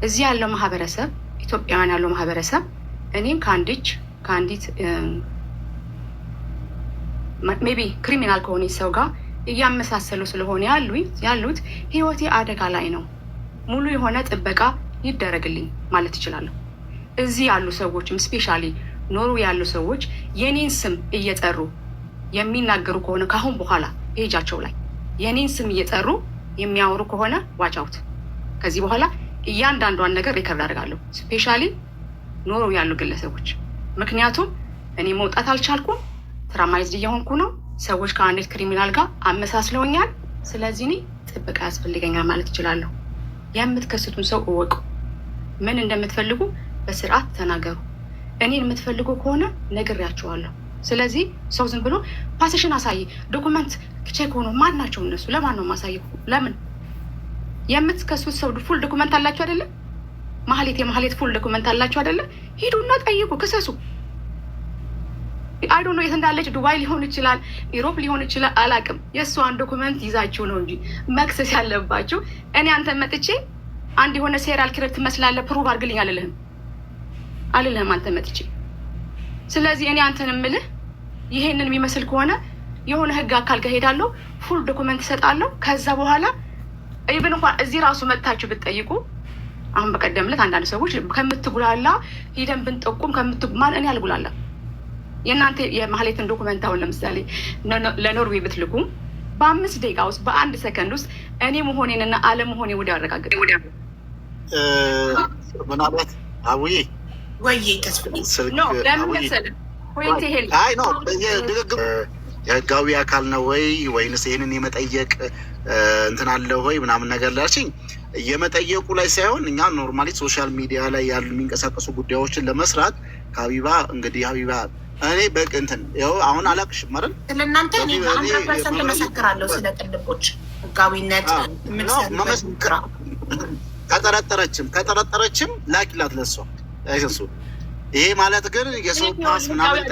እዚህ ያለው ማህበረሰብ ኢትዮጵያውያን ያለው ማህበረሰብ እኔም ከአንዲት ሜቢ ክሪሚናል ከሆነ ሰው ጋር እያመሳሰሉ ስለሆነ ያሉት ህይወቴ አደጋ ላይ ነው፣ ሙሉ የሆነ ጥበቃ ይደረግልኝ ማለት ይችላለሁ። እዚህ ያሉ ሰዎችም ስፔሻሊ ኖርዌይ ያሉ ሰዎች የኔን ስም እየጠሩ የሚናገሩ ከሆነ ካሁን በኋላ ፔጃቸው ላይ የኔን ስም እየጠሩ የሚያወሩ ከሆነ ዋች አውት። ከዚህ በኋላ እያንዳንዷን ነገር ሪከርድ አድርጋለሁ፣ ስፔሻሊ ኖርዌይ ያሉ ግለሰቦች። ምክንያቱም እኔ መውጣት አልቻልኩም፣ ትራማይዝድ እየሆንኩ ነው። ሰዎች ከአንዲት ክሪሚናል ጋር አመሳስለውኛል። ስለዚህ እኔ ጥበቃ ያስፈልገኛል ማለት እችላለሁ። የምትከስቱን ሰው እወቁ። ምን እንደምትፈልጉ በስርዓት ተናገሩ። እኔን የምትፈልጉ ከሆነ ነግሬያቸዋለሁ። ስለዚህ ሰው ዝም ብሎ ፓስሽን አሳይ ዶኩመንት ቼክ ሆኖ ማን ናቸው እነሱ? ለማን ነው ማሳየው? ለምን የምትከሱት ሰው ፉል ዶኩመንት አላችሁ አይደለም? የማህሌት ፉል ዶኩመንት አላችሁ አይደለም? ሂዱና ጠይቁ፣ ክሰሱ። አይ ዶንት ኖ የት እንዳለች፣ ዱባይ ሊሆን ይችላል፣ ኢሮፕ ሊሆን ይችላል፣ አላውቅም። የእሷን ዶኩመንት ይዛችሁ ነው እንጂ መክሰስ ያለባችሁ። እኔ አንተ መጥቼ አንድ የሆነ ሴሪያል ኪለር ትመስላለህ ፕሩቭ አድርግልኝ አልልህም አንተ መጥቼ። ስለዚህ እኔ አንተን የምልህ ይሄንን የሚመስል ከሆነ የሆነ ህግ አካል ጋር ሄዳለሁ፣ ፉል ዶኩመንት እሰጣለሁ። ከዛ በኋላ ኢቭን እንኳን እዚህ ራሱ መጥታችሁ ብትጠይቁ፣ አሁን በቀደም ዕለት አንዳንድ ሰዎች ከምትጉላላ ሂደን ብንጠቁም ማን እኔ አልጉላላ። የእናንተ የማህሌትን ዶኩመንት አሁን ለምሳሌ ለኖርዌይ ብትልኩ በ5 ደቂቃ ውስጥ በ1 ሰከንድ ውስጥ እኔ መሆኔንና አለመሆኔ ወዲያው አረጋግጥ። ምናልባት አውዬ ወይዬ ተስፍዬ ለምን መሰለህ የህጋዊ አካል ነው ወይንስ ይህንን የመጠየቅ እንትን አለው ወይ ምናምን ነገር ላልሽኝ፣ የመጠየቁ ላይ ሳይሆን እኛ ኖርማሊ ሶሻል ሚዲያ ላይ ያሉ የሚንቀሳቀሱ ጉዳዮችን ለመስራት ከሀቢባ እኔ እንትን ይኸው አሁን አላቅሽም አይደል? ስለእናንተ 100% መሰክራለሁ ስለ ቅልቦች ህጋዊነት የምትሰራ ከጠረጠረችም ላኪላት ለሷ አይሰሱ። ይሄ ማለት ግን የሰው ፓስ ምናምን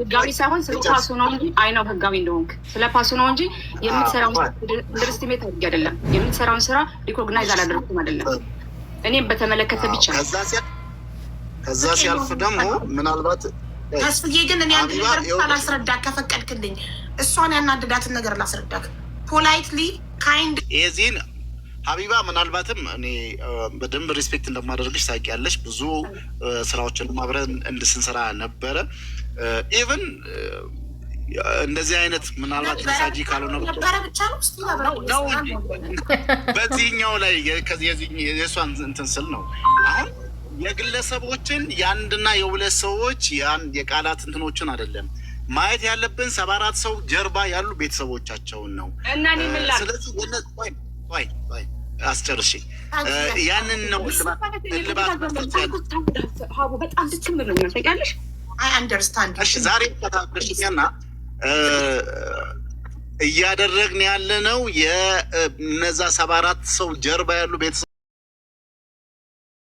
ህጋዊ ሳይሆን ስለ ፓሱ ነው እንጂ አይነው ህጋዊ እንደሆንክ ስለ ፓሱ ነው እንጂ የምትሰራውን ኢንቨስትሜት አድርጌ አይደለም። የምትሰራውን ስራ ሪኮግናይዝ አላደረኩም አይደለም። እኔም በተመለከተ ብቻ ከዛ ሲያልፍ ደግሞ ምናልባት ተስፍዬ ግን እኔ አንድ ነገር ላስረዳ ከፈቀድክልኝ፣ እሷን ያናደዳትን ነገር ላስረዳክ ፖላይትሊ ካይንድ የዚህን ሀቢባ ምናልባትም እኔ በደንብ ሪስፔክት እንደማደርግሽ ታውቂያለሽ። ብዙ ስራዎችን አብረን እንድስንሰራ ነበረ። ኢቨን እንደዚህ አይነት ምናልባት ተሳጂ ካልሆነ ብቻ ነው በዚህኛው ላይ የእሷን እንትን ስል ነው። አሁን የግለሰቦችን የአንድና የሁለት ሰዎች የቃላት እንትኖችን አይደለም ማየት ያለብን 74 ሰው ጀርባ ያሉ ቤተሰቦቻቸውን ነው። ስለዚህ ወይ አስጨርሽ ያንን ነው እልባት በጣም ትምር ነው ታውቂያለሽ። አይ አንደርስታንድ። እሺ ዛሬ ተታብሽኛና እያደረግን ያለ ነው የነዛ 74 ሰው ጀርባ ያሉ ቤተሰቦች